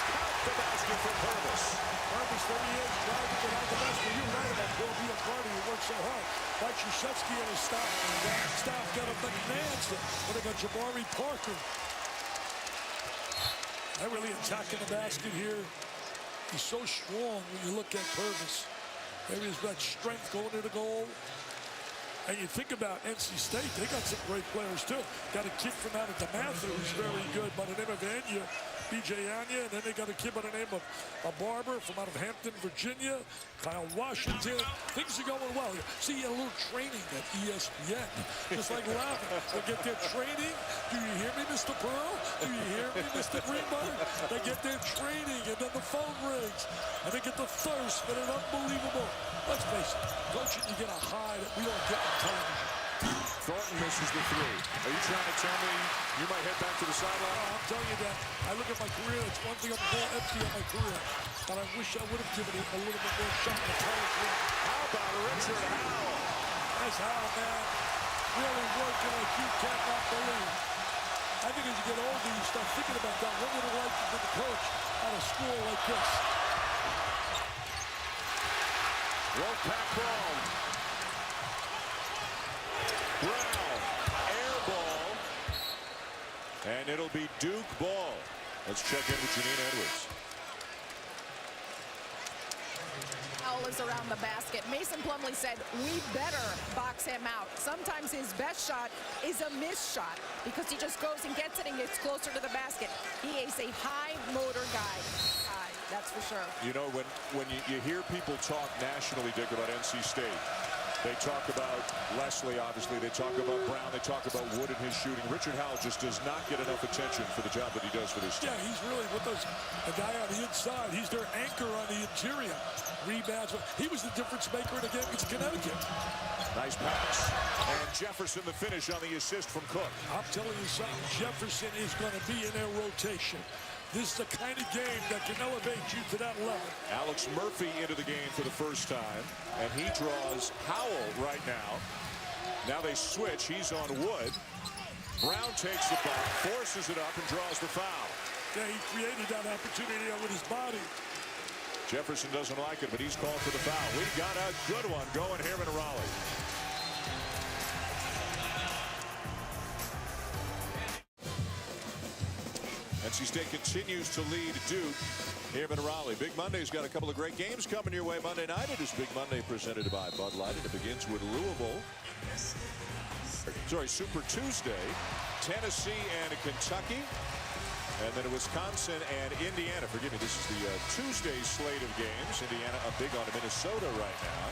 Count the basket for Purvis. Purvis, 38, driving without the basket. You're right about Paul Biancardi, who worked so hard. Mike Krzyzewski and his staff got a bonanza when they got Jabari Parker. They're really attacking the basket here. He's so strong when you look at Purvis. Maybe he's got strength going to the goal. And you think about NC State, they got some great players too. Got a kid from out of DeMatha who's very good by the name of Anya, B.J. Anya, and then they got a kid by the name of Barber from out of Hampton, Virginia, Kyle Washington. Things are going well. See, a little training at ESPN, just like Lavin. They get their training. Do you hear me, Mr. Pearl? Do you hear me, Mr. Greenberg? They get their training, and then the phone rings, and they get the thirst for an unbelievable. Let's face it, coaching, you get a high that we don't get on television. Thornton misses the three. Are you trying to tell me you might head back to the sideline? Oh, I'm telling you that. I look at my career, it's one thing I'm more empty on my career, but I wish I would have given it a little bit more shot in the college league. How about Richard Howell? That's Howell, man. Really working like you cannot believe. I think as you get older, you start thinking about that. What would it like to be the coach at a school like this? Wolfpack ball. Brown, air ball. And it'll be Duke ball. Let's check in with Janine Edwards. Howell is around the basket. Mason Plumlee said, we better box him out. Sometimes his best shot is a missed shot because he just goes and gets it and gets closer to the basket. He is a high motor guy. That's for sure. You know, when you hear people talk nationally, Dick, about NC State, they talk about Leslie, obviously. They talk about Brown. They talk about Wood and his shooting. Richard Howell just does not get enough attention for the job that he does for this team. Yeah, he's really with us. A guy on the inside. He's their anchor on the interior. Rebounds. He was the difference maker in the game against Connecticut. Nice pass. And Jefferson the finish on the assist from Cook. I'm telling you something. Jefferson is going to be in their rotation. This is the kind of game that can elevate you to that level. Alex Murphy into the game for the first time, and he draws Howell right now. Now they switch. He's on Wood. Brown takes the ball, forces it up, and draws the foul. Yeah, he created that opportunity with his body. Jefferson doesn't like it, but he's called for the foul. We got a good one going here in Raleigh. NC State continues to lead Duke here in Raleigh. Big Monday's got a couple of great games coming your way Monday night. It is Big Monday presented by Bud Light, and it begins with Louisville. Sorry, Super Tuesday, Tennessee and Kentucky. And then Wisconsin and Indiana. Forgive me, this is the Tuesday slate of games. Indiana up big on Minnesota right now.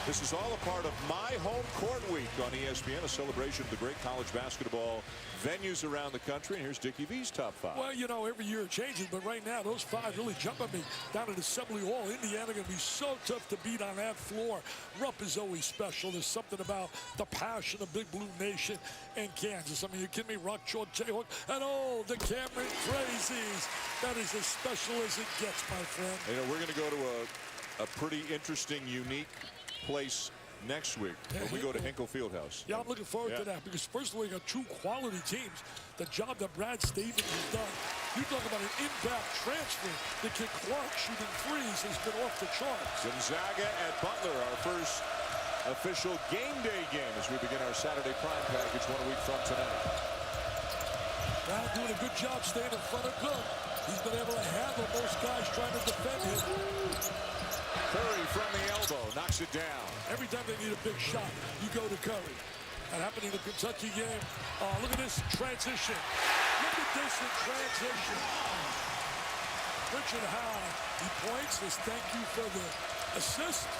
This is all a part of My Home Court Week on ESPN, a celebration of the great college basketball venues around the country. And here's Dickie V's top five. Well, you know, every year it changes, but right now those five really jump at me. Down at Assembly Hall, Indiana going to be so tough to beat on that floor. Rupp is always special. There's something about the passion of Big Blue Nation and Kansas. I mean, you kidding me? Rockjaw Jayhawk and oh, the Cameron Crazies. That is as special as it gets, my friend. You know, we're going to go to a pretty interesting, unique place next week when we go to Hinkle Fieldhouse. Yeah, I'm looking forward to that because first of all, you got two quality teams. The job that Brad Stevens has done. You talk about an impact transfer. The kid Clark shooting threes has been off the charts. Gonzaga at Butler, our first official game day game as we begin our Saturday prime package 1 week from tonight. Brown doing a good job staying in front of Cook. He's been able to handle most guys trying to defend him. Curry from the elbow, knocks it down. Every time they need a big shot, you go to Curry. That happened in the Kentucky game. Look at this transition. Look at this in transition. Richard Howell, he points, says thank you for the assist.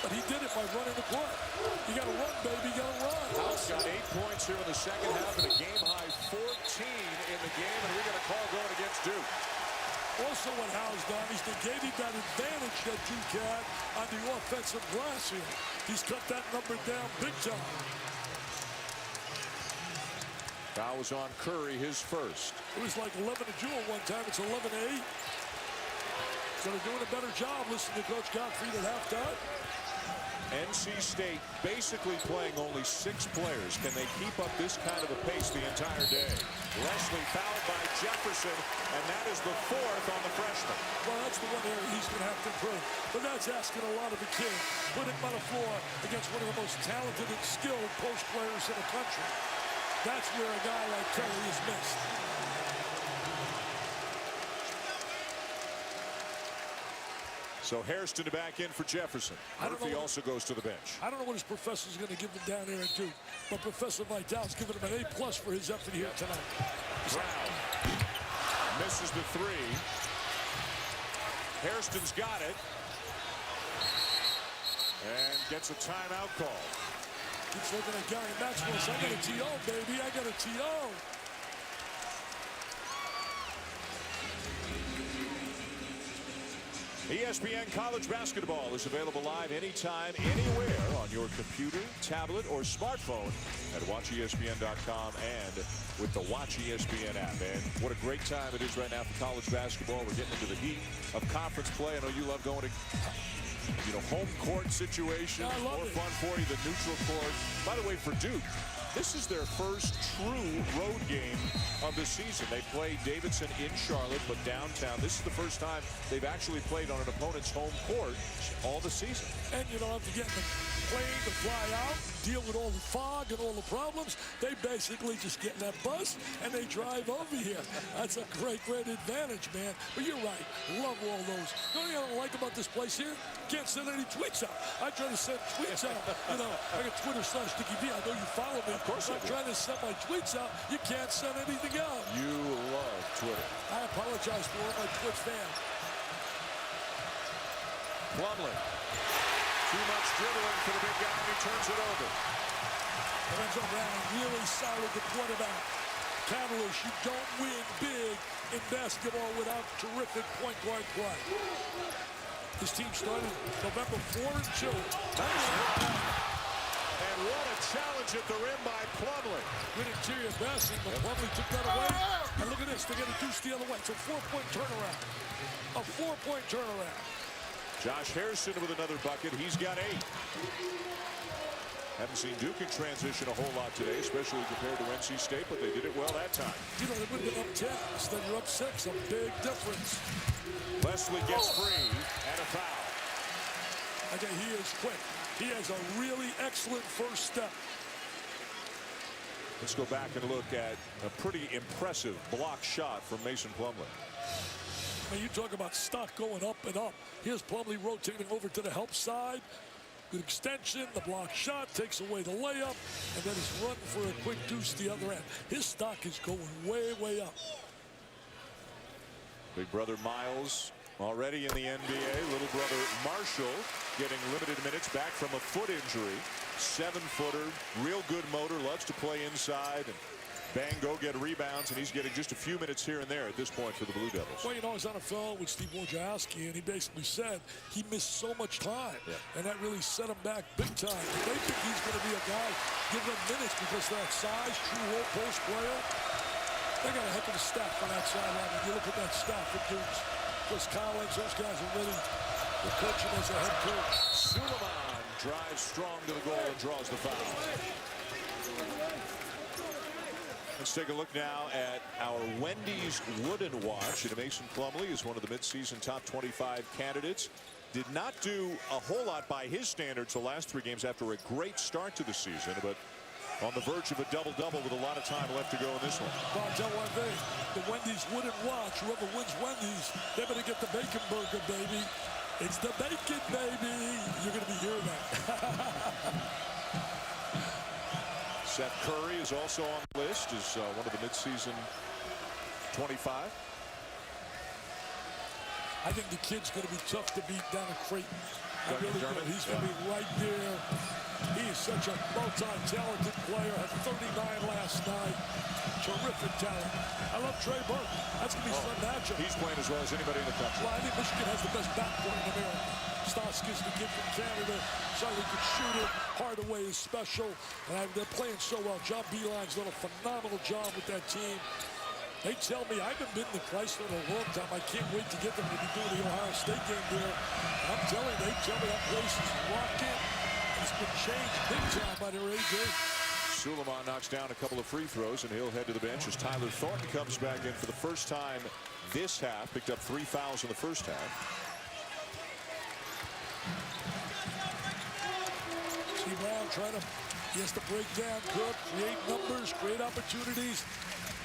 But he did it by running the court. You got to run, baby. You got to run. Howell's got 8 points here in the second half and a game-high 14 in the game, and we got a call going against Duke. Also what Howell's done, he's negated that advantage that Duke had on the offensive glass here. He's cut that number down big time. Foul was on Curry, his first. It was like 11 to 2 at one time. It's 11 to 8. So they're doing a better job listening to Coach Gottfried at halftime. NC State basically playing only 6 players. Can they keep up this kind of a pace the entire day? Leslie fouled by Jefferson, and that is the 4th on the freshman. Well, that's the one area he's going to have to improve. But that's asking a lot of the kid. Put him on the floor against one of the most talented and skilled post players in the country. That's where a guy like Curry is missed. So Hairston to back in for Jefferson. Murphy also goes to the bench. I don't know what his professor's going to give him down here at Duke, but Professor Vitale's giving him an A+ for his effort here tonight. Brown misses the three. Hairston's got it. And gets a timeout call. Keeps looking at Gary Maxwell. So I got a TO, baby. I got a TO. ESPN College Basketball is available live anytime, anywhere on your computer, tablet, or smartphone at WatchESPN.com and with the Watch ESPN app. And what a great time it is right now for college basketball. We're getting into the heat of conference play. I know you love going to home court situations. Yeah, more fun for you than neutral court. By the way, for Duke, this is their first true road game of the season. They play Davidson in Charlotte, but downtown. This is the first time they've actually played on an opponent's home court all the season. And you don't have to get in the plane to fly out, deal with all the fog and all the problems. They basically just get in that bus and they drive over here. That's a great, great advantage, man. But you're right. Love all those. The only thing I don't like about this place here, can't send any tweets out. I try to send tweets out. I got Twitter/DickieV. I know you follow me. Of course I'm trying to send my tweets out. You can't send anything out. You love Twitter. I apologize for all my Twitch fans. Plumlee. Too much dribbling for the big guy, and he turns it over. Lorenzo Brown, really solid the quarterback. Catalyst, you don't win big in basketball without terrific point guard play. This team started November 4-2. And what a challenge at the rim by Plumlee. Good interior passing, but Plumlee took that away. And look at this, they're going to deuce the other way. It's a 4-point turnaround. A 4-point turnaround. Josh Hairston with another bucket. He's got 8. Haven't seen Duke in transition a whole lot today, especially compared to NC State, but they did it well that time. You know, they would have been up 10. Instead, you're up 6. A big difference. Leslie gets free and a foul. Okay, he is quick. He has a really excellent first step. Let's go back and look at a pretty impressive block shot from Mason Plumlee. I mean, you talk about stock going up and up. Here's Plumlee rotating over to the help side. Good extension, the block shot, takes away the layup, and then he's running for a quick deuce the other end. His stock is going way, way up. Big brother Miles already in the NBA. Little brother Marshall getting limited minutes back from a foot injury. 7-footer, real good motor, loves to play inside and bang, go get rebounds, and he's getting just a few minutes here and there at this point for the Blue Devils. Well, you know, I was on a phone with Steve Wojciechowski, and he basically said he missed so much time, and that really set him back big time. They think he's going to be a guy, give him minutes because of that size, true low post player. They got a heck of a staff on that sideline. When you look at that staff for Dukes, Chris Collins, those guys are really the coaching as a head coach. Suleiman drives strong to the goal and draws the foul. Let's take a look now at our Wendy's Wooden Watch. And Mason Plumlee is one of the midseason top 25 candidates. Did not do a whole lot by his standards the last 3 games after a great start to the season, but on the verge of a double-double with a lot of time left to go in this one. Well, I'll tell one thing, the Wendy's Wooden Watch, whoever wins Wendy's, they better get the bacon burger, baby. It's the bacon, baby. You're going to be hearing that. Seth Curry is also on the list as one of the midseason 25. I think the kid's going to be tough to beat down at Creighton. I really do. He's going to be right there. He is such a multi-talented player. Had 39 last night. Terrific talent. I love Trey Burke. That's going to be a fun matchup. He's playing as well as anybody in the country. Well, I think Michigan has the best backcourt in America. Stoskis, the kid from Canada, certainly could shoot it. Hardaway is special, and they're playing so well. John Beeline's done a phenomenal job with that team. They tell me, I haven't been to Chrysler in a long time. I can't wait to get them to be doing the Ohio State game there. I'm telling you, they tell me that place is rocking. It's been changed big time by their AJ. Suleiman knocks down a couple of free throws, and he'll head to the bench as Tyler Thornton comes back in for the first time this half. Picked up 3 fouls in the first half. Brown trying to, he has to break down, good, create numbers, create opportunities.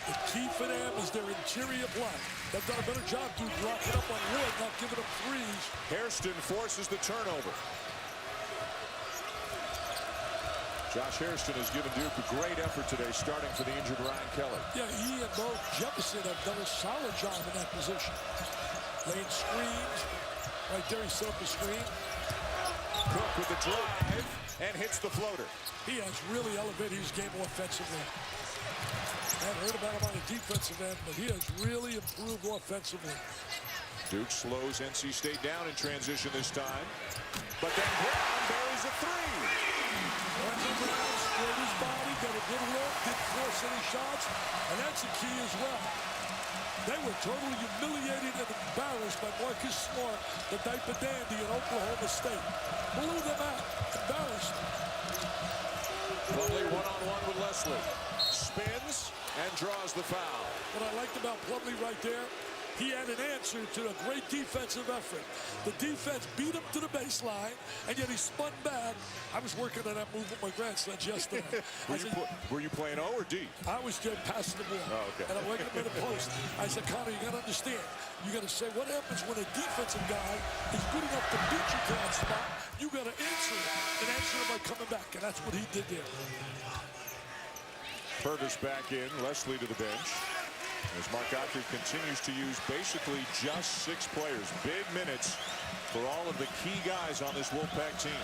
The key for them is their interior play. They've done a better job, dude, locking up on Wood, not giving them threes. Hairston forces the turnover. Josh Hairston has given Duke a great effort today, starting for the injured Ryan Kelly. Yeah, he and Bo Jefferson have done a solid job in that position. Laying screens. Right there, he set up the screen. Cook with the drive and hits the floater. He has really elevated his game offensively. I haven't heard about him on the defensive end, but he has really improved offensively. Duke slows NC State down in transition this time. But then Brown buries a three. Randall Brown squared his body, got a good look, didn't force any shots, and that's the key as well. They were totally humiliated and embarrassed by Marcus Smart, the diaper dandy in Oklahoma State. Blew them out, embarrassed. Plumlee one-on-one with Leslie. Spins and draws the foul. What I liked about Plumlee right there, he had an answer to a great defensive effort. The defense beat him to the baseline, and yet he spun back. I was working on that move with my grandsons yesterday. Were you playing O or D? I was just passing the ball. Oh, okay. And I'm working in the post. I said, Connor, you got to understand. You got to say what happens when a defensive guy is good enough to beat you to that spot. You got to answer it, and answer it by coming back, and that's what he did there. Purvis back in, Leslie to the bench. As Mark Gottfried continues to use basically just 6 players. Big minutes for all of the key guys on this Wolfpack team.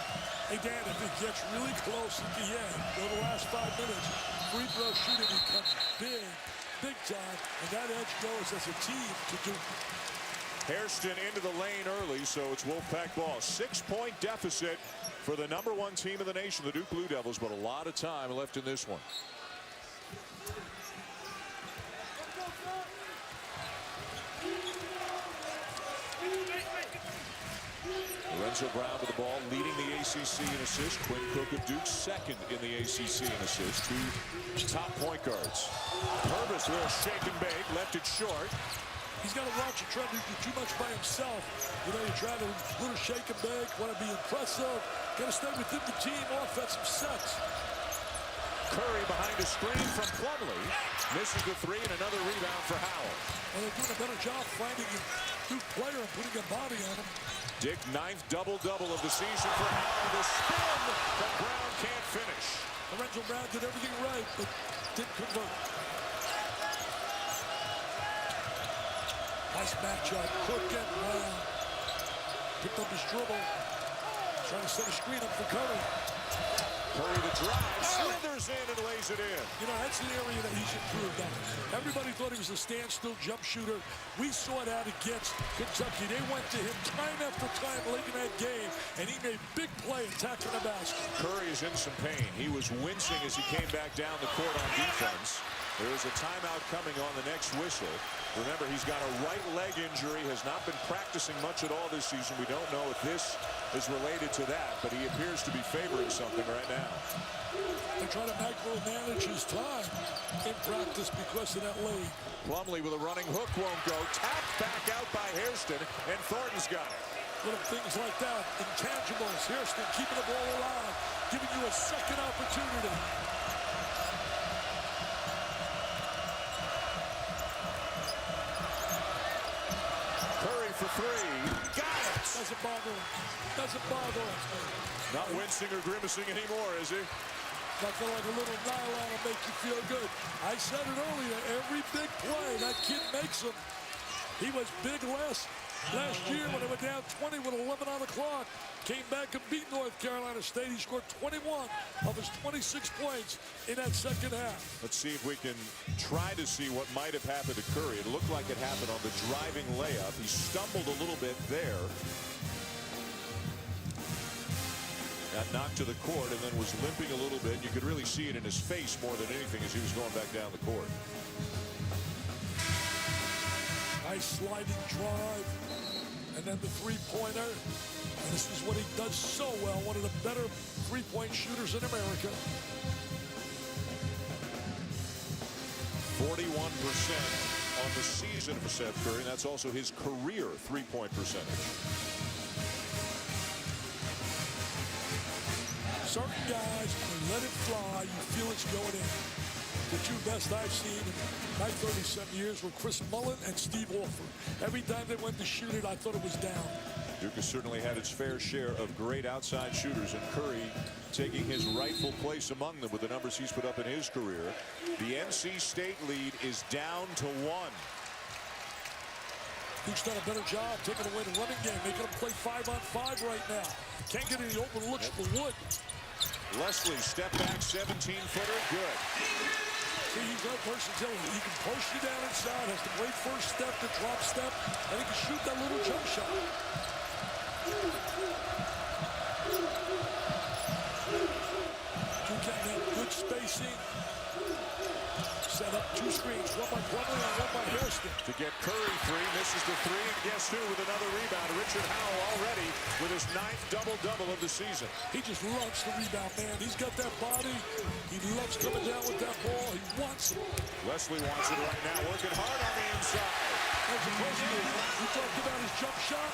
Hey, Dan, if it gets really close at the end, for the last 5 minutes, free throw shooting becomes big time, and that edge goes as a team to do. Hairston into the lane early, so it's Wolfpack ball. 6-point deficit for the #1 team in the nation, the Duke Blue Devils, but a lot of time left in this one. Lorenzo Brown with the ball, leading the ACC in assists. Quinn Cook of Duke, second in the ACC in assists. 2 top point guards. Purvis, little shake and bake, left it short. He's got to watch and try to do too much by himself. You know, you try to little shake and bake, want to be impressive. Got to stay within the team offensive sets. Curry behind a screen from Plumlee. Misses the three and another rebound for Howell. And they're doing a better job finding a Duke player and putting a body on him. Dick, 9th double-double of the season for Howell. The spin, but Brown can't finish. Lorenzo Brown did everything right, but didn't convert. Nice matchup. Cook and Brown. Picked up his dribble. Trying to set a screen up for Curry. Curry the drive, slithers in and lays it in. You know, that's the area that he's improved on. Everybody thought he was a standstill jump shooter. We saw that against Kentucky. They went to him time after time late in that game, and he made big play attacking the basket. Curry is in some pain. He was wincing as he came back down the court on defense. There is a timeout coming on the next whistle. Remember, he's got a right leg injury, has not been practicing much at all this season. We don't know if this is related to that, but he appears to be favoring something right now. They try to micromanage his time in practice because of that lead. Plumlee with a running hook won't go. Tapped back out by Hairston, and Thornton's got it. Little things like that, intangibles. Hairston keeping the ball alive, giving you a second opportunity. Curry for three. Got it! Doesn't bother him. Doesn't bother him. Not wincing or grimacing anymore, is he? Nothing like a little nylon to make you feel good. I said it earlier, every big play, that kid makes them. He was big last year when they were down 20 with 11 on the clock. Came back and beat North Carolina State. He scored 21 of his 26 points in that second half. Let's see if we can try to see what might have happened to Curry. It looked like it happened on the driving layup. He stumbled a little bit there. Got knocked to the court and then was limping a little bit. You could really see it in his face more than anything as he was going back down the court. Nice sliding drive. And then the three-pointer. And this is what he does so well. One of the better three-point shooters in America. 41% on the season for Seth Curry. And that's also his career three-point percentage. Certain guys, when they let it fly, you feel it's going in. The two best I've seen in my 37 years were Chris Mullen and Steve Alford. Every time they went to shoot it, I thought it was down. Duke has certainly had its fair share of great outside shooters, and Curry taking his rightful place among them with the numbers he's put up in his career. The NC State lead is down to 1. Duke's done a better job taking away the running game, making them play 5-on-5 right now. Can't get any open looks for Wood. Leslie, step back, 17-footer, good. See, he's got versatility. He can post you down inside, has the great first step, the drop step, and he can shoot that little jump shot. Duke have good spacing. Set up two screens, one by Plumlee and one by Hairston. To get Curry free, misses the three, and guess who with another rebound? Richard Howell already with his 9th double-double of the season. He just loves the rebound, man. He's got that body. He loves coming down with that ball. He wants it. Leslie wants it right now, working hard on the inside. As opposed to, we talked about his jump shot,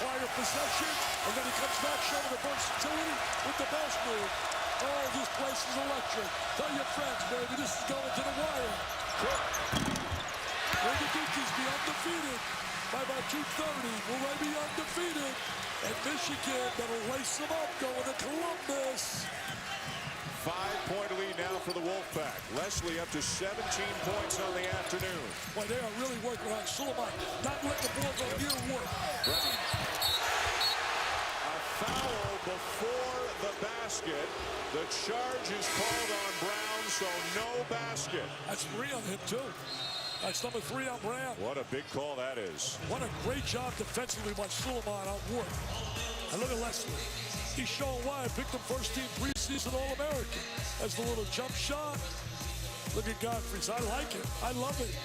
prior possession, and then he comes back showing the versatility with the bounce move. Oh, this place is electric. Tell your friends, baby, this is going to the wire. Will the Dukies be undefeated by about 2:30? Will they be undefeated? And Michigan better lace them up going to Columbus. 5-point lead now for the Wolfpack. Leslie up to 17 points on the afternoon. Boy, they are really working on Suleiman. Not letting the ball go near Wood. A foul before the basket. The charge is called on Brown, so no basket. That's 3 on him, too. That's number 3 on Brown. What a big call that is. What a great job defensively by Suleiman on Wood. And look at Leslie. He's showing why I picked him first-team preseason All-American. That's the little jump shot. Look at Godfrey's. I like it. I love it.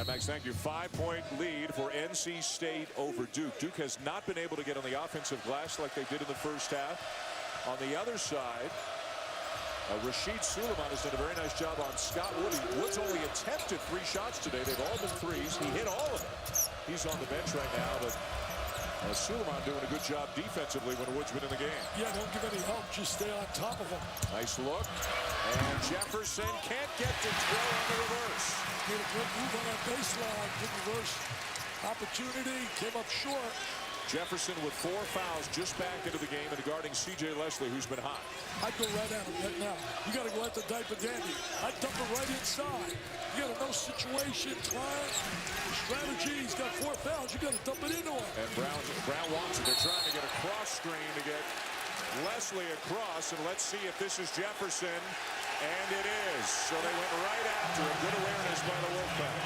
Max, thank you. 5-point lead for NC State over Duke. Duke has not been able to get on the offensive glass like they did in the first half. On the other side, Rashid Suleiman has done a very nice job on Scott Wood. Wood's only attempted 3 shots today. They've all been threes. He hit all of them. He's on the bench right now, but Suleiman doing a good job defensively when Wood's been in the game. Yeah, don't give any help. Just stay on top of him. Nice look. And Jefferson can't get to throw on the reverse. Made a good move on that baseline. Good reverse opportunity. Came up short. Jefferson with 4 fouls just back into the game and guarding C.J. Leslie, who's been hot. I'd go right at him right now. You got to go at the diaper dandy. I'd dump it right inside. You got to know situation, time, strategy. He's got 4 fouls. You got to dump it into him. And Brown wants it. They're trying to get a cross screen to get Leslie across. And let's see if this is Jefferson. And it is. So they went right after it. Good awareness by the Wolfpack.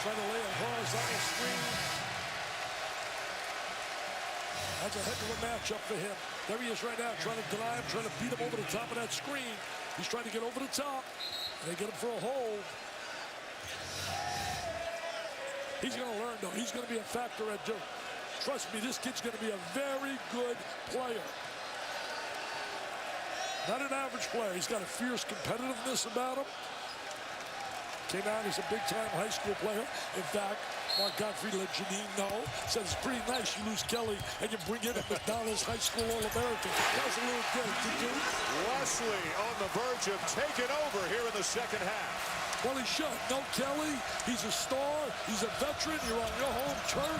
Trying to lay a horizontal screen. That's a heck of a matchup for him. There he is right now, trying to deny him, trying to beat him over the top of that screen. He's trying to get over the top. They get him for a hold. He's going to learn, though. He's going to be a factor at Duke. Trust me, this kid's going to be a very good player. Not an average player. He's got a fierce competitiveness about him. Came out as a big-time high school player. In fact, Mark Godfrey let Janine know. Said it's pretty nice you lose Kelly and you bring in a McDonald's high school All-American. That was a little good to do. Leslie on the verge of taking over here in the second half. Well, he should. No Kelly. He's a star. He's a veteran. You're on your home turf.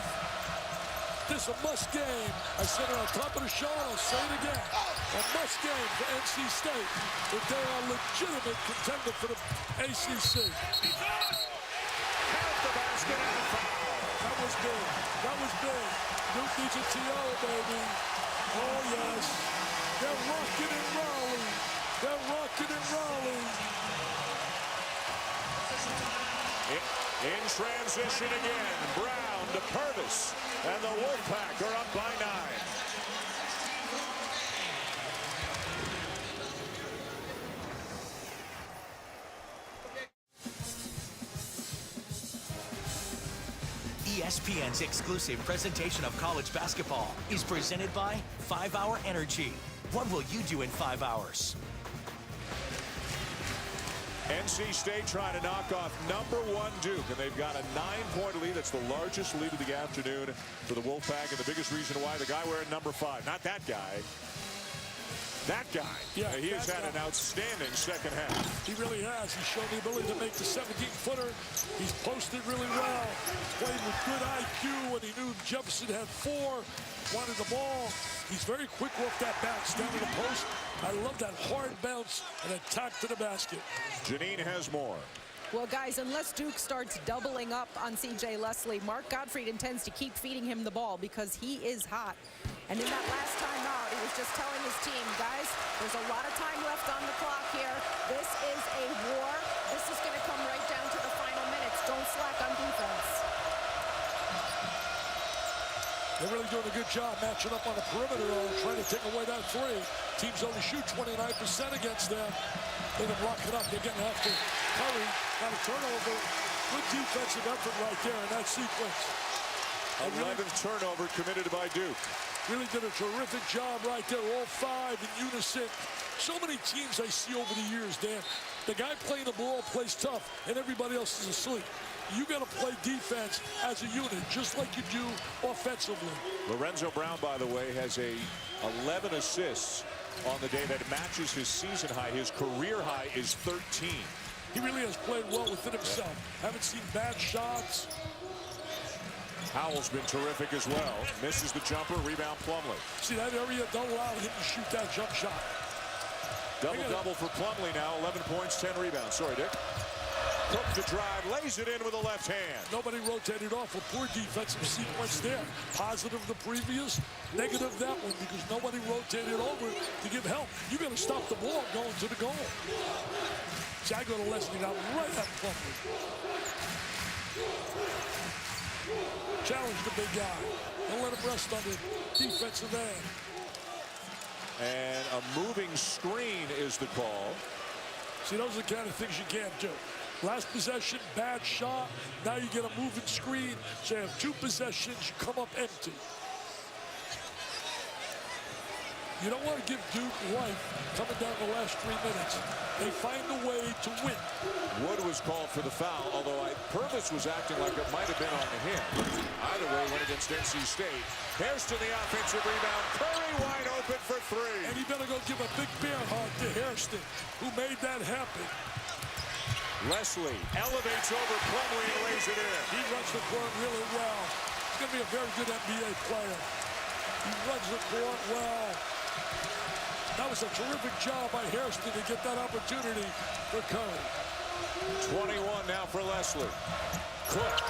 This is a must game. I said it on top of the show, and I'll say it again. A must game for NC State if they are a legitimate contender for the ACC. Count the basket and the foul. That was big. That was big. Duke needs a TO, baby. Oh, yes. They're rocking in Raleigh. They're rocking in Raleigh. In transition again, Brown to Purvis, and the Wolfpack are up by 9. ESPN's exclusive presentation of college basketball is presented by 5 Hour Energy. What will you do in 5 hours? NC State trying to knock off #1 Duke, and they've got a 9-point lead. That's the largest lead of the afternoon for the Wolfpack, and the biggest reason why, the guy wearing #5, not that guy. That guy. Yeah, he has had an outstanding second half. He really has. He's shown the ability to make the 17-footer. He's posted really well. Played with good IQ when he knew Jefferson had 4. Wanted the ball. He's very quick off that bounce down to the post. I love that hard bounce and attack to the basket. Janine has more. Well, guys, unless Duke starts doubling up on C.J. Leslie, Mark Gottfried intends to keep feeding him the ball because he is hot. And in that last timeout, he was just telling his team, guys, there's a lot of time left on the clock here. This is a war. This is going to come right down to the final minutes. Don't slack on defense. They're really doing a good job matching up on the perimeter, trying to take away that 3. Teams only shoot 29% against them. They're going to lock it up. They're getting after Curry. Got a turnover. Good defensive effort right there in that sequence. 11th turnover committed by Duke. Really did a terrific job right there, all 5 in unison. So many teams I see over the years, Dan. The guy playing the ball plays tough, and everybody else is asleep. You got to play defense as a unit, just like you do offensively. Lorenzo Brown, by the way, has 11 assists on the day that matches his season high. His career high is 13. He really has played well within himself. Haven't seen bad shots. Howell's been terrific as well. Misses the jumper, rebound Plumlee. See, that area don't allow him to shoot that jump shot. Double-double for Plumlee now, 11 points, 10 rebounds. Sorry, Dick. Cook the drive, lays it in with the left hand. Nobody rotated off. A poor defensive sequence there. Positive the previous, negative that one, because nobody rotated over to give help. You got to stop the ball going to the goal. See, I go to Leslie now, right at Plumlee. Challenge the big guy. Don't let him rest on the defensive end. And a moving screen is the call. See, those are the kind of things you can't do. Last possession, bad shot. Now you get a moving screen. So you have 2 possessions, you come up empty. You don't want to give Duke life coming down the last 3 minutes. They find a way to win. Wood was called for the foul, although Purvis was acting like it might have been on him. Either way, went against NC State. Hairston the offensive rebound. Curry wide open for 3. And he better go give a big bear hug to Hairston, who made that happen. Leslie elevates over Plumlee and lays it in. He runs the court really well. He's going to be a very good NBA player. He runs the court well. That was a terrific job by Hairston to get that opportunity for Curry. 21 now for Leslie. Cook.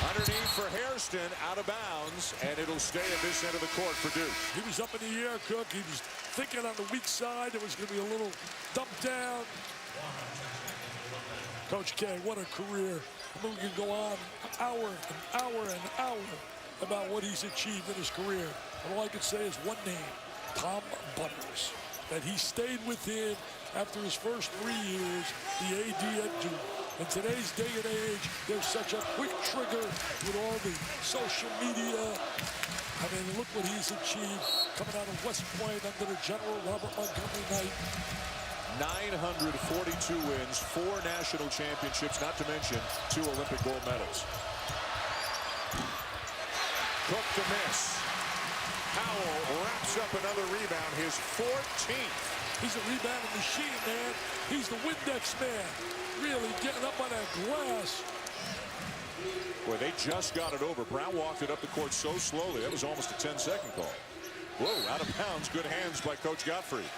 Underneath for Hairston, out of bounds, and it'll stay at this end of the court for Duke. He was up in the air, Cook. He was thinking on the weak side. There was going to be a little dump down. Coach K, what a career. I mean, we can go on hour and hour and hour about what he's achieved in his career. And all I can say is one name, Tom Butters, that he stayed with him after his first 3 years, the AD at Duke. In today's day and age, there's such a quick trigger with all the social media. I mean, look what he's achieved coming out of West Point under the General Robert Montgomery Knight. 942 wins, 4 national championships, not to mention 2 Olympic gold medals. Cook to miss. Howell wraps up another rebound, his 14th. He's a rebounding machine, man. He's the Windex man. Really getting up on that glass. Boy, they just got it over. Brown walked it up the court so slowly. That was almost a 10-second call. Whoa, out of bounds. Good hands by Coach Gottfried.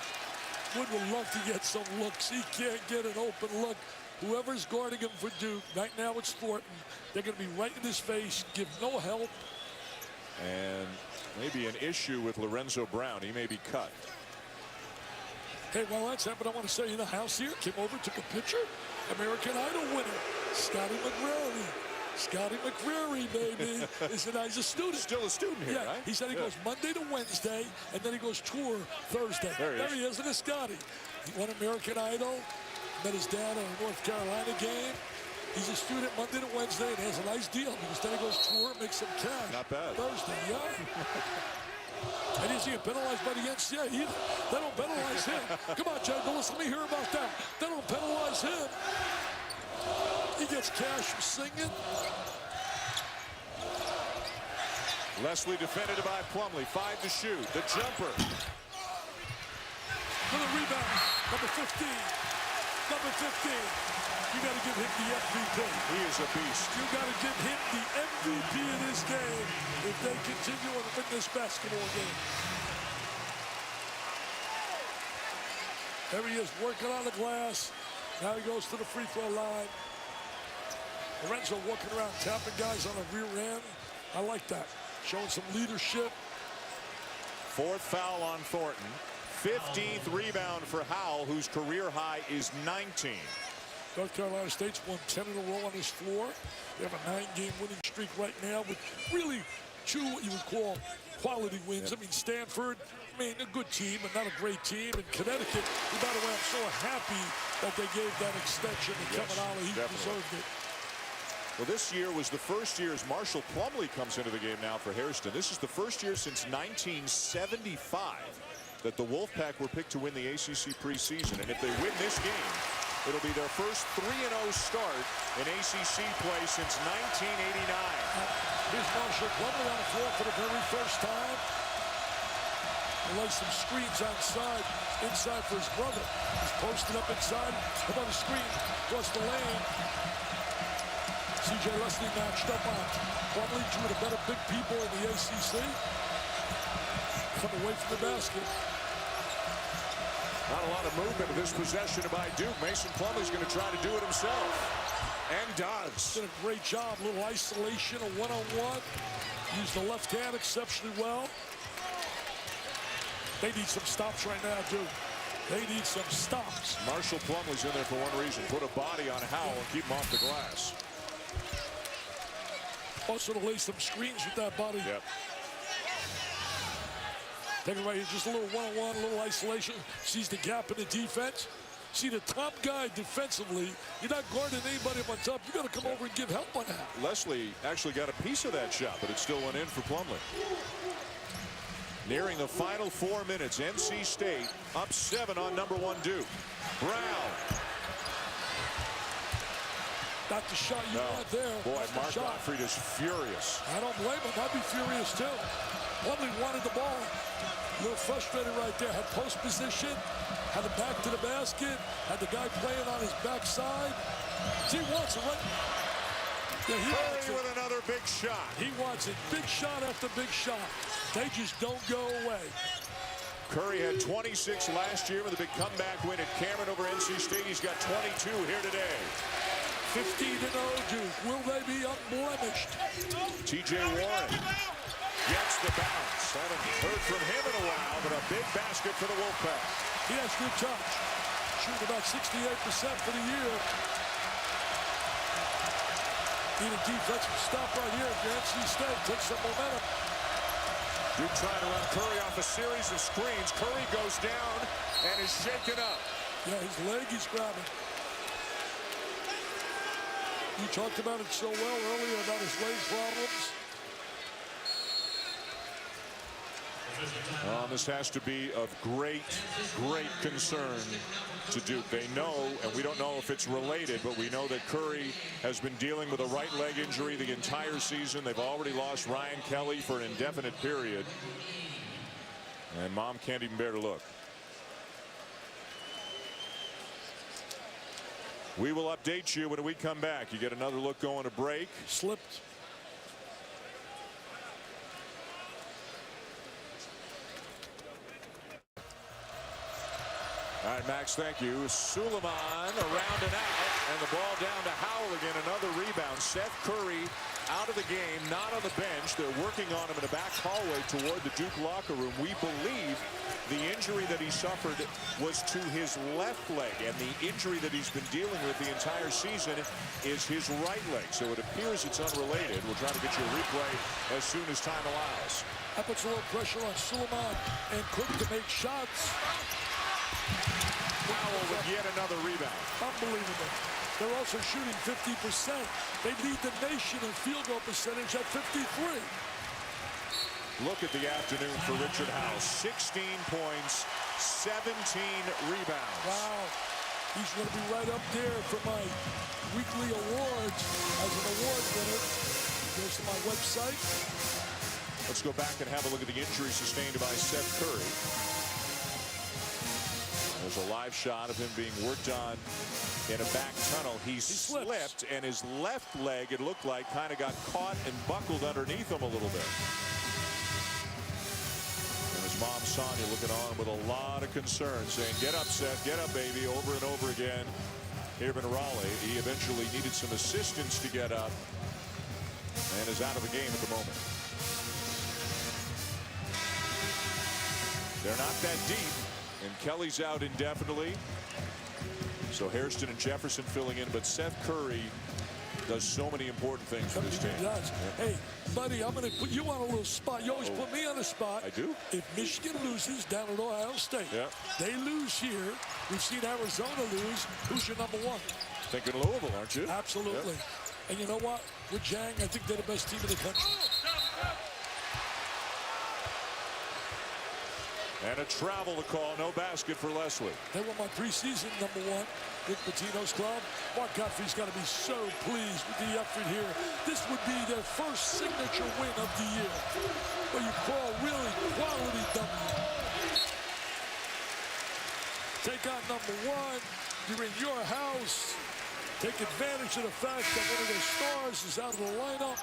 Wood would love to get some looks. He can't get an open look. Whoever's guarding him for Duke, right now it's Thornton. They're going to be right in his face, give no help. And maybe an issue with Lorenzo Brown. He may be cut. Hey, while that's happening, I want to say in the house here, came over, took a picture. American Idol winner, Scotty McCreery. Scotty McCreery, baby. He's a student. Still a student here, yeah, right? He said he goes Monday to Wednesday, and then he goes tour Thursday. There he is. Look at Scotty. He won American Idol, met his dad at a North Carolina game. He's a student Monday to Wednesday and has a nice deal because then he goes tour, makes some cash. Not bad. Thursday, yeah. And he's getting penalized by the NCAA either. They don't penalize him. Come on, Jay Billis, let me hear about that. They don't penalize him. He gets cash for singing. Leslie defended by Plumlee. 5 to shoot. The jumper. For the rebound, number 15. Number 15. You got to give him the MVP. He is a beast. You got to give him the MVP in this game if they continue to win this basketball game. There he is working on the glass. Now he goes to the free throw line. Lorenzo walking around, tapping guys on the rear end. I like that. Showing some leadership. 4th foul on Thornton. 15th rebound for Howell, whose career high is 19. North Carolina State's won 10 in a row on this floor. They have a 9-game winning streak right now with really 2 what you would call quality wins. I mean, Stanford, a good team, but not a great team. And Connecticut, by the way, I'm so happy that they gave that extension to Kevin Ollie. He deserved it. Well, this year was the first year as Marshall Plumlee comes into the game now for Hairston. This is the first year since 1975 that the Wolfpack were picked to win the ACC preseason. And if they win this game, it'll be their first 3-0 start in ACC play since 1989. Here's Marshall Plumlee on the floor for the very first time. He lays some screens inside for his brother. He's posted up inside, above the screen, across the lane. C.J. Leslie matched up on Plumlee, 2 of the better big people in the ACC. Come away from the basket. Not a lot of movement in this possession by Duke. Mason Plumlee's going to try to do it himself. And does. Did a great job. A little isolation, a one-on-one. Used the left hand exceptionally well. They need some stops right now, Duke. They need some stops. Marshall Plumlee's in there for one reason. Put a body on Howell and keep him off the glass. Also to lay some screens with that body. Yep. Take it right here, just a little one-on-one, a little isolation. Sees the gap in the defense. See the top guy defensively. You're not guarding anybody up on top. You got to come over and give help on that. Leslie actually got a piece of that shot, but it still went in for Plumlee. Nearing the final 4 minutes, NC State up 7 on number 1 Duke. Brown. Not the shot you want there. Boy, Mark Gottfried is furious. I don't blame him. I'd be furious too. Plumlee wanted the ball. A little frustrated right there. Had post position. Had it back to the basket. Had the guy playing on his backside. He wants it right. Yeah, he wants it. With another big shot. He wants it. Big shot after big shot. They just don't go away. Curry had 26 last year with a big comeback win at Cameron over NC State. He's got 22 here today. 15-0 Duke. Will they be unblemished? T.J. Warren gets the bounce. Haven't heard from him in a while, but a big basket for the Wolfpack. He has good touch. Shooting about 68% for the year. Need a defensive stop right here for NC State. Take some momentum. Duke trying to run Curry off a series of screens. Curry goes down and is shaken up. Yeah, his leg he's grabbing. You talked about it so well earlier about his leg problems. This has to be of great concern to Duke. They know, and we don't know if it's related, but we know that Curry has been dealing with a right leg injury the entire season. They've already lost Ryan Kelly for an indefinite period. And Mom can't even bear to look. We will update you when we come back. You get another look going to break. Slipped. All right, Max, thank you. Suleiman around and out, and the ball down to Howell again. Another rebound. Seth Curry out of the game, not on the bench. They're working on him in the back hallway toward the Duke locker room. We believe the injury that he suffered was to his left leg, and the injury that he's been dealing with the entire season is his right leg. So it appears it's unrelated. We'll try to get you a replay as soon as time allows. That puts a little pressure on Suleiman and Cook to make shots. Howell with yet another rebound. Unbelievable. They're also shooting 50%. They lead the nation in field goal percentage at 53. look at the afternoon for Richard Howell. 16 points, 17 rebounds. Wow. He's going to be right up there for my weekly awards as an award winner. Goes to my website. Let's go back and have a look at the injury sustained by Seth Curry. There's a live shot of him being worked on in a back tunnel. He slipped, and his left leg, it looked like, kind of got caught and buckled underneath him a little bit. And his mom, Sonia, looking on with a lot of concern, saying, "Get up, Seth, get up, baby," over and over again. Here in Raleigh, he eventually needed some assistance to get up and is out of the game at the moment. They're not that deep, and Kelly's out indefinitely. So Hairston and Jefferson filling in, but Seth Curry does so many important things for this team. He does. Yeah. Hey, buddy, I'm going to put you on a little spot. You always put me on a spot. I do. If Michigan loses down at Ohio State, they lose here. We've seen Arizona lose. Who's your number one? Thinking Louisville, aren't you? Absolutely. And you know what? With Jang, I think they're the best team in the country. And a travel to call, no basket for Leslie. They were my preseason number one with Patino's club. Mark Godfrey's got to be so pleased with the effort here. This would be their first signature win of the year. What you call really quality W. Take on number one. You're in your house. Take advantage of the fact that one of their stars is out of the lineup.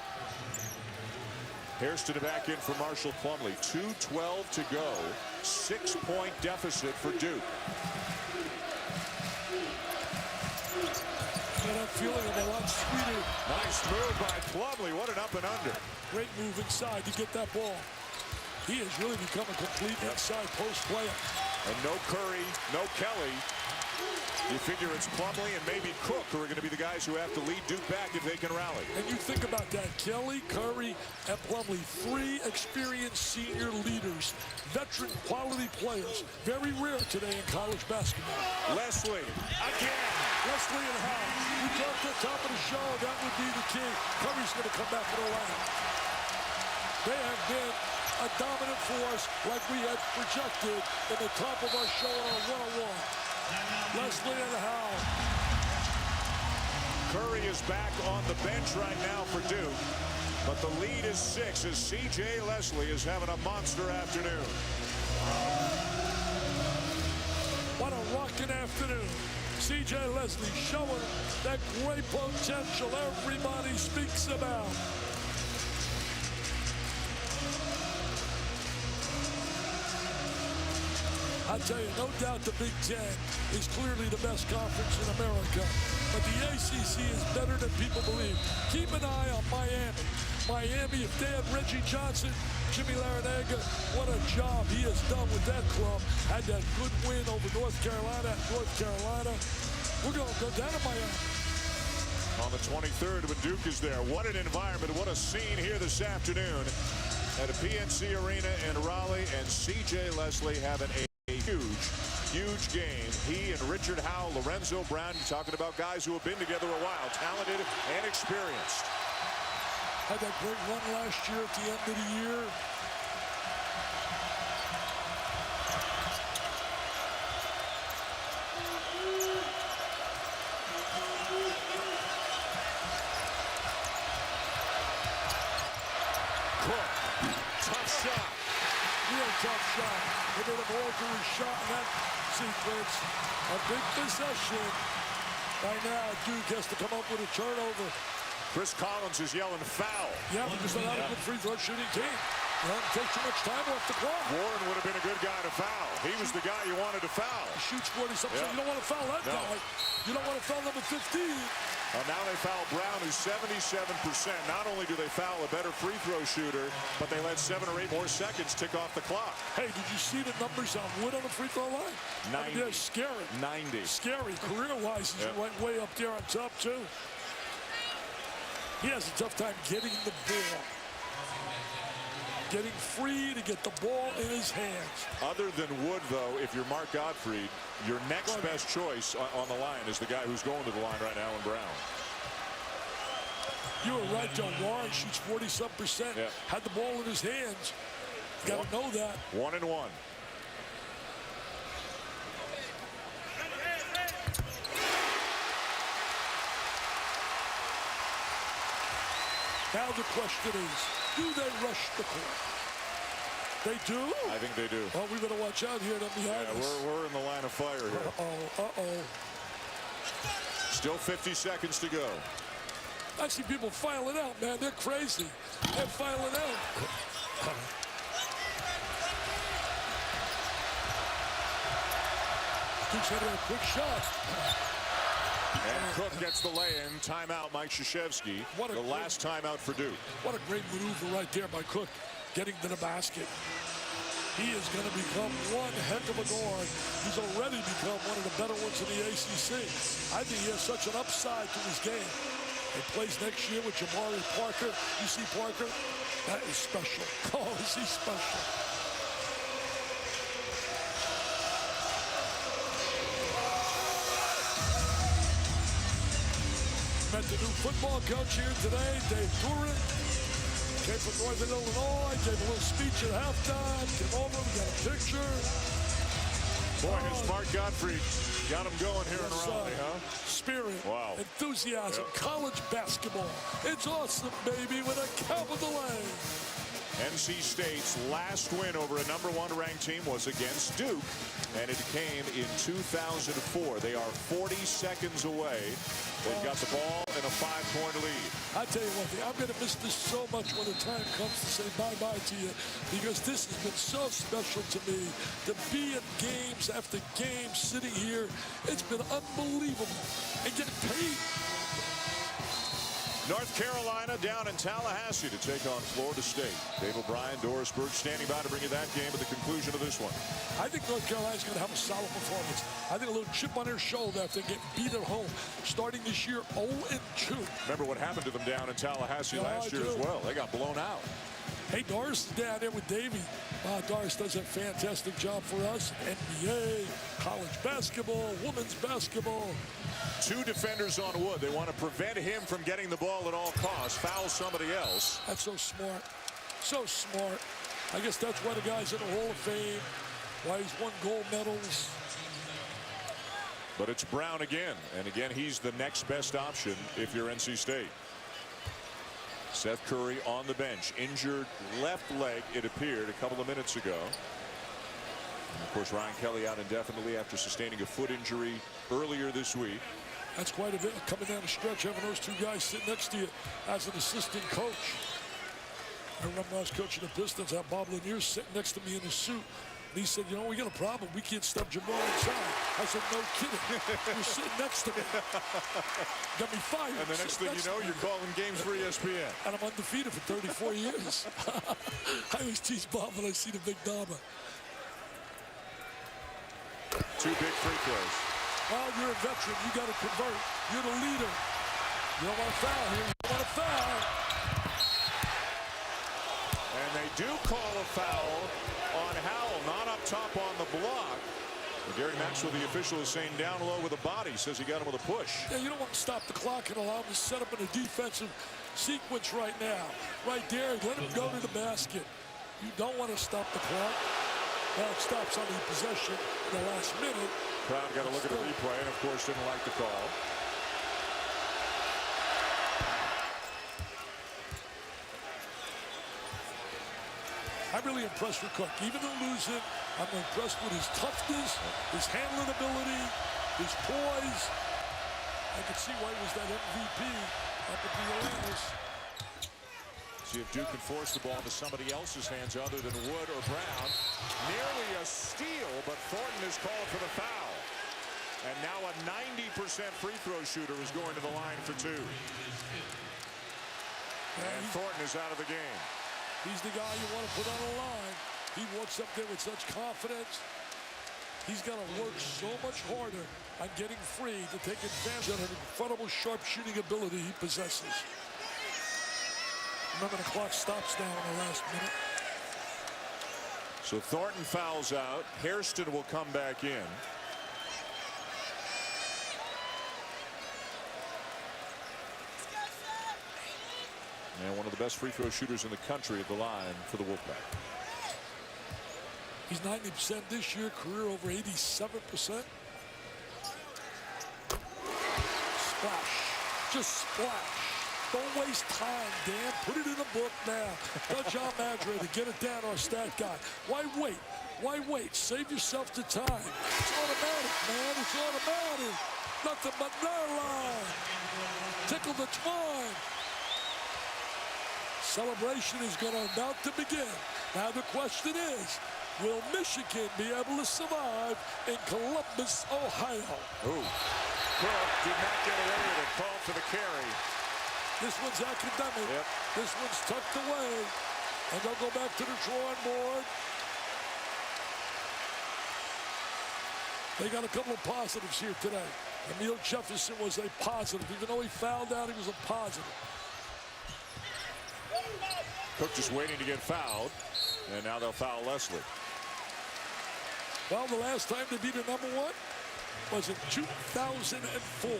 Hairston back in for Marshall Plumlee. 2:12 to go. 6-point deficit for Duke. And I'm feeling them a lot sweeter. Nice move by Plumlee. What an up and under. Great move inside to get that ball. He has really become a complete inside post player. And no Curry, no Kelly. You figure it's Plumlee and maybe Cook who are going to be the guys who have to lead Duke back if they can rally. And you think about that. Kelly, Curry, and Plumlee, 3 experienced senior leaders, veteran quality players. Very rare today in college basketball. Leslie, again. Leslie and Howell. We talked at the top of the show, that would be the key. Curry's going to come back to the lineup. They have been a dominant force like we had projected in the top of our show on our one-on-one. Leslie and Howell. Curry is back on the bench right now for Duke, but the lead is 6 as C.J. Leslie is having a monster afternoon. What a rocking afternoon. C.J. Leslie showing that great potential everybody speaks about. I tell you, no doubt the Big Ten is clearly the best conference in America. But the ACC is better than people believe. Keep an eye on Miami. Miami, if they had Reggie Johnson, Jimmy Larinaga, what a job he has done with that club. Had that good win over North Carolina. We're going to go down to Miami. On the 23rd when Duke is there. What an environment. What a scene here this afternoon at a PNC Arena in Raleigh. And C.J. Leslie having a huge game. He and Richard Howell, Lorenzo Brown, talking about guys who have been together a while, talented and experienced. Had that great run last year at the end of the year. Cook, tough shot. Real tough shot. They made him alter his shot in that sequence. A big possession. Right now, Duke has to come up with a turnover. Chris Collins is yelling foul. Yeah, because they're not a good free throw shooting team. They haven't taken too much time off the clock. Warren would have been a good guy to foul. He was the guy you wanted to foul. He shoots 40-something. Yeah. You don't want to foul that guy. You don't want to foul number 15. Now they foul Brown, who's 77%. Not only do they foul a better free throw shooter, but they let 7 or 8 more seconds tick off the clock. Hey, did you see the numbers on Wood on the free throw line? 90. I mean, they're scary. 90. Scary. Career-wise, he's right way up there on top, too. He has a tough time getting the ball. Getting free to get the ball in his hands. Other than Wood, though, if you're Mark Gottfried, your next best choice on the line is the guy who's going to the line right now, Allen Brown. You were right, John. Warren shoots 40-some%. Yeah. Had the ball in his hands. Got to know that. 1-1. Now the question is, do they rush the court? They do? I think they do. Oh, we better watch out here. Yeah, we're in the line of fire here. Uh-oh. Still 50 seconds to go. I see people filing out, man. They're crazy. They're filing out. Duke's had a quick shot. And Cook gets the lay-in. Timeout, Mike Krzyzewski. The last timeout for Duke. What a great maneuver right there by Cook, getting to the basket. He is going to become one heck of a guard. He's already become one of the better ones in the ACC. I think he has such an upside to his game. He plays next year with Jamari Parker. You see Parker? That is special. Oh, is he special? Met the new football coach here today, Dave Durin. Came from Northern Illinois, gave a little speech at halftime, came over, we got a picture. Boy, his Mark Godfrey got him going here in Raleigh, huh? Spirit, wow. Enthusiasm, college basketball. It's awesome, baby, with a capital A. NC State's last win over a #1 ranked team was against Duke, and it came in 2004. They are 40 seconds away. They've got the ball and a 5-point lead. I tell you one thing, I'm going to miss this so much when the time comes to say bye-bye to you, because this has been so special to me, to be at games after games, sitting here. It's been unbelievable, and get paid. North Carolina down in Tallahassee to take on Florida State. Dave O'Brien, Doris Burke standing by to bring you that game at the conclusion of this one. I think North Carolina's going to have a solid performance. I think a little chip on their shoulder after getting beat at home. Starting this year 0-2. Remember what happened to them down in Tallahassee last year as well. They got blown out. Hey, Doris is down there with Davey. Doris does a fantastic job for us. NBA, college basketball, women's basketball. 2 defenders on Wood. They want to prevent him from getting the ball at all costs. Foul somebody else. That's so smart. So smart. I guess that's why the guy's in the Hall of Fame, why he's won gold medals. But it's Brown again. And again, he's the next best option if you're NC State. Seth Curry on the bench. Injured left leg, it appeared, a couple of minutes ago. And of course, Ryan Kelly out indefinitely after sustaining a foot injury earlier this week. That's quite a bit coming down the stretch, having those 2 guys sitting next to you as an assistant coach. I remember I was coaching the Pistons, I had Bob Lanier sitting next to me in the suit. And he said, you know, we got a problem. We can't stop Jamal inside. I said, no kidding. You're sitting next to me. Got me fired. And the next thing you know, you're calling games for ESPN. And I'm undefeated for 34 years. I always tease Bob when I see the big Dama. 2 big free throws. Well, you're a veteran. You got to convert. You're the leader. You don't want to foul here. You don't want to foul. And they do call a foul on Howell, not up top on the block. But Gary Maxwell, the official, is saying down low with a body. Says he got him with a push. Yeah, you don't want to stop the clock and allow him to set up in a defensive sequence right now. Right there, let him go to the basket. You don't want to stop the clock. Now it stops on the possession in the last minute. Crowd got to look at the replay and, of course, didn't like the call. I'm really impressed with Cook. Even in losing, I'm impressed with his toughness, his handling ability, his poise. I could see why he was that MVP up at the Olympics. See if Duke can force the ball into somebody else's hands other than Wood or Brown. Nearly a steal, but Thornton is called for the foul. And now a 90% free throw shooter is going to the line for 2. And Thornton is out of the game. He's the guy you want to put on the line. He walks up there with such confidence. He's got to work so much harder on getting free to take advantage of an incredible sharp-shooting ability he possesses. Remember, the clock stops now in the last minute. So Thornton fouls out. Hairston will come back in. And one of the best free throw shooters in the country at the line for the Wolfpack. He's 90% this year, career over 87%. Splash. Just splash. Don't waste time, Dan. Put it in the book now. Tell John Madre to get it down, our stat guy. Why wait? Why wait? Save yourself the time. It's automatic, man. It's automatic. Nothing but line. Tickle the twine. Celebration is about to begin. Now the question is, will Michigan be able to survive in Columbus, Ohio? Ooh. Cook did not get away with it. Call for the carry. This one's academic. Yep. This one's tucked away. And they'll go back to the drawing board. They got a couple of positives here today. Emil Jefferson was a positive. Even though he fouled out, he was a positive. Cook just waiting to get fouled. And now they'll foul Leslie. Well, the last time they beat a number one was in 2004.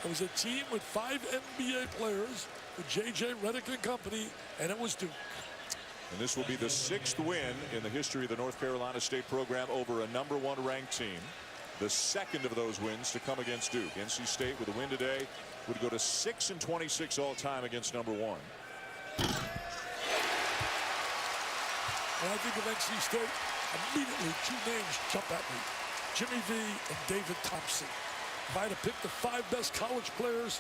It was a team with 5 NBA players, with J.J. Redick and company, and it was Duke. And this will be the 6th win in the history of the North Carolina State program over a number 1 ranked team. The 2nd of those wins to come against Duke. NC State with a win today would go to 6-26 all time against number 1. When I think of NC State, immediately 2 names jump at me. Jimmy V and David Thompson. If I had to pick the 5 best college players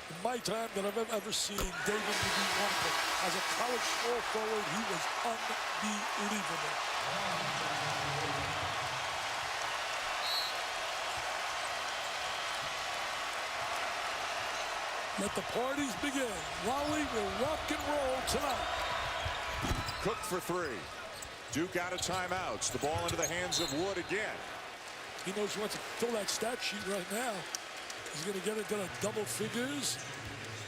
in my time that I've ever seen, David would be one of them. As a college small forward, he was unbelievable. Let the parties begin. Raleigh will rock and roll tonight. Cook for 3. Duke out of timeouts. The ball into the hands of Wood again. He knows he wants to fill that stat sheet right now. He's going to get it to the double figures,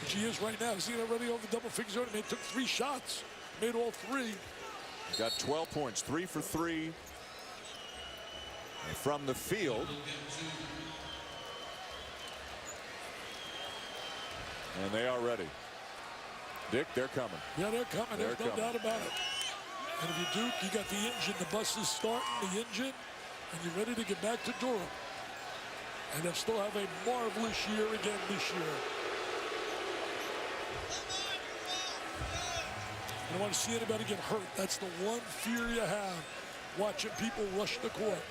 which he is right now. Is he already over double figures? He took 3 shots, made all 3. He got 12 points, 3 for 3 from the field. And they are ready. Dick, they're coming. Yeah, they're coming. There's no doubt about it. And if you Duke, you got the engine. The bus is starting, the engine. And you're ready to get back to Durham. And they'll still have a marvelous year again this year. I don't want to see anybody get hurt. That's the one fear you have, watching people rush the court.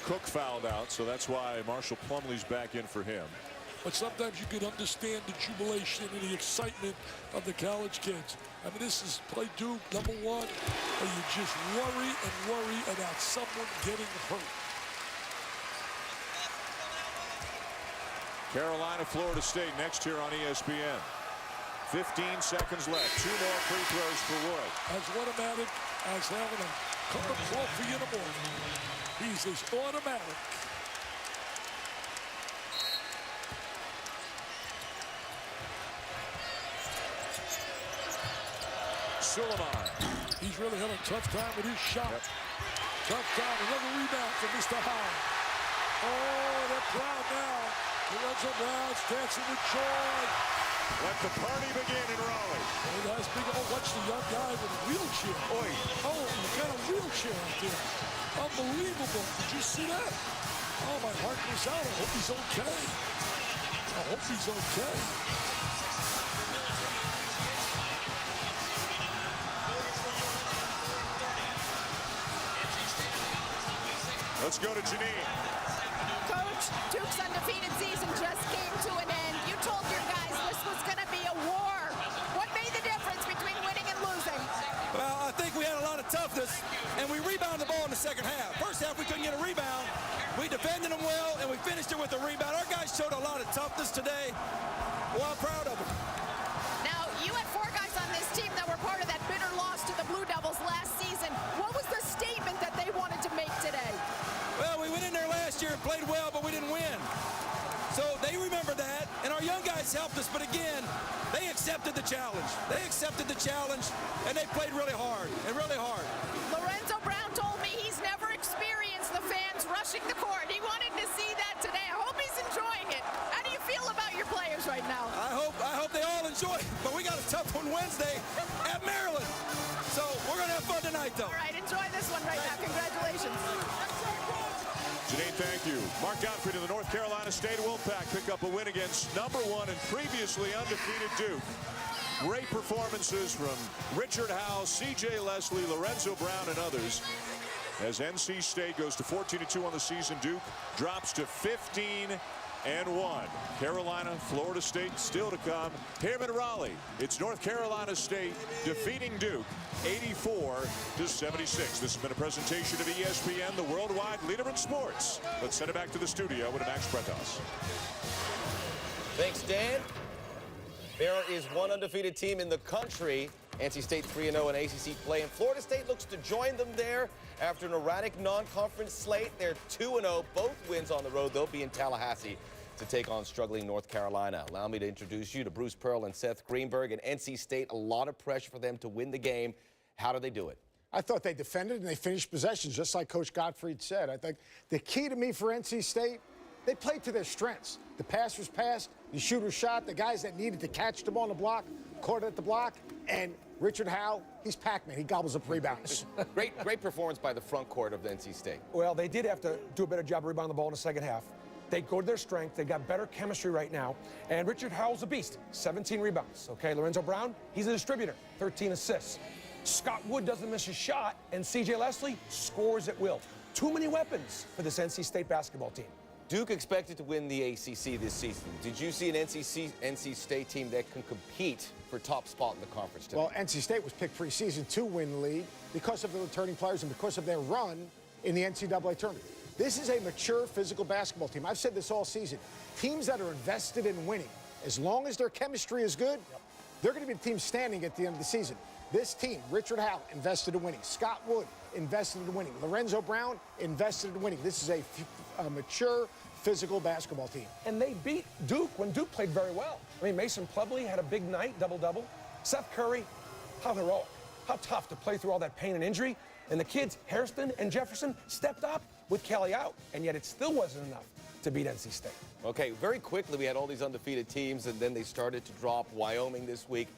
Cook fouled out, so that's why Marshall Plumlee's back in for him. But sometimes you can understand the jubilation and the excitement of the college kids. I mean, this is play Duke, number 1, and you just worry about someone getting hurt. Carolina, Florida State next here on ESPN. 15 seconds left. 2 more free throws for Wood. As automatic as having a cup of coffee in the morning. He's as automatic. Suleiman. He's really had a tough time with his shot. Yep. Tough time. Another rebound for Mr. Howard. Oh, they're proud now. Lorenzo Brown's dancing with joy. Let the party begin in Raleigh. Oh, that's big. Oh, watch the young guy with a wheelchair. Oi. Oh, he got a wheelchair out there. Unbelievable. Did you see that? Oh, my heart goes out. I hope he's okay. I hope he's okay. Let's go to Janine. Coach, Duke's undefeated season just came to an end. You told your guys this was going to be a war. What made the difference between winning and losing? Well, I think we had a lot of toughness, and we rebounded the ball in the second half. First half, we couldn't get a rebound. We defended them well, and we finished it with a rebound. Our guys showed a lot of toughness today. Well, I'm proud of them. Now, you had 4 guys on this team that were part of that bitter loss to the Blue Devils last season. What was the statement that they wanted to make today? Well, we went in there last year and played well, but we didn't win. So they remember that, and our young guys helped us. But again, they accepted the challenge. They accepted the challenge, and they played really hard, and really hard. Lorenzo Brown told me he's never experienced the fans rushing the court. He wanted to see that today. I hope he's enjoying it. How do you feel about your players right now? I hope they all enjoy it. But we got a tough one Wednesday at Maryland. So we're going to have fun tonight, though. All right, enjoy this one right now. Congratulations. thank you. Mark Gottfried of the North Carolina State Wolfpack pick up a win against #1 and previously undefeated Duke. Great performances from Richard Howell, C.J. Leslie, Lorenzo Brown, and others. As NC State goes to 14-2 on the season, Duke drops to 15-1. Carolina, Florida State still to come. Here in Raleigh, it's North Carolina State defeating Duke 84-76. This has been a presentation of ESPN, the worldwide leader in sports. Let's send it back to the studio with Max Bretos. Thanks, Dan. There is one undefeated team in the country. NC State 3-0 in ACC play, and Florida State looks to join them there after an erratic non-conference slate. They're 2-0, both wins on the road. They'll be in Tallahassee to take on struggling North Carolina. Allow me to introduce you to Bruce Pearl and Seth Greenberg. And NC State, a lot of pressure for them to win the game. How do they do it? I thought they defended and they finished possessions, just like Coach Gottfried said. I think the key to me for NC State, they played to their strengths. The passers passed, the shooters shot, the guys that needed to catch the ball on the block, caught it at the block, and Richard Howell, he's Pac-Man. He gobbles up rebounds. Great performance by the front court of NC State. Well, they did have to do a better job of rebounding the ball in the second half. They go to their strength. They got better chemistry right now. And Richard Howell's a beast, 17 rebounds. Okay, Lorenzo Brown, he's a distributor, 13 assists. Scott Wood doesn't miss a shot, and C.J. Leslie scores at will. Too many weapons for this NC State basketball team. Duke expected to win the ACC this season. Did you see an NC State team that can compete for top spot in the conference today? Well, NC State was picked preseason to win the league because of the returning players and because of their run in the NCAA tournament. This is a mature physical basketball team. I've said this all season. Teams that are invested in winning, as long as their chemistry is good, they're going to be the team standing at the end of the season. This team, Richard Howell, invested in winning. Scott Wood invested in winning. Lorenzo Brown invested in winning. This is a mature physical basketball team. And they beat Duke when Duke played very well. I mean, Mason Plumlee had a big night, double-double. Seth Curry, how heroic, how tough to play through all that pain and injury. And the kids, Hairston and Jefferson, stepped up with Kelly out, and yet it still wasn't enough to beat NC State. Okay, very quickly, we had all these undefeated teams, and then they started to drop. Wyoming this week.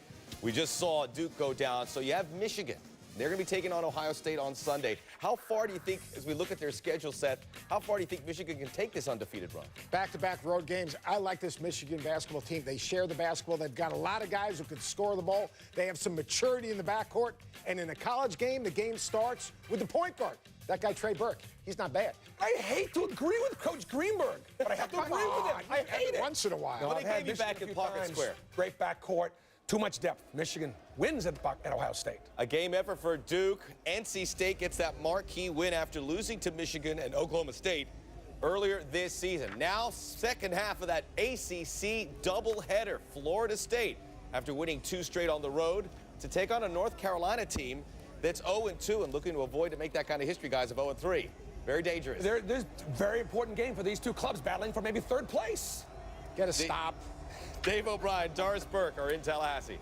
We just saw Duke go down. So you have Michigan. They're going to be taking on Ohio State on Sunday. How far do you think, as we look at their schedule, Seth, how far do you think Michigan can take this undefeated run? Back-to-back road games. I like this Michigan basketball team. They share the basketball. They've got a lot of guys who can score the ball. They have some maturity in the backcourt. And in a college game, the game starts with the point guard. That guy, Trey Burke, he's not bad. I hate to agree with Coach Greenberg, but I have to agree with him. I hate it. Once in a while. Well, they gave you back in Pocket Square. Great backcourt. Too much depth. Michigan wins at Ohio State. A game effort for Duke. NC State gets that marquee win after losing to Michigan and Oklahoma State earlier this season. Now, second half of that ACC doubleheader. Florida State, after winning 2 straight on the road, to take on a North Carolina team that's 0-2 and looking to avoid to make that kind of history, guys, of 0-3. Very dangerous. There's a very important game for these two clubs battling for maybe third place. Get a stop. Dave O'Brien, Doris Burke are in Tallahassee.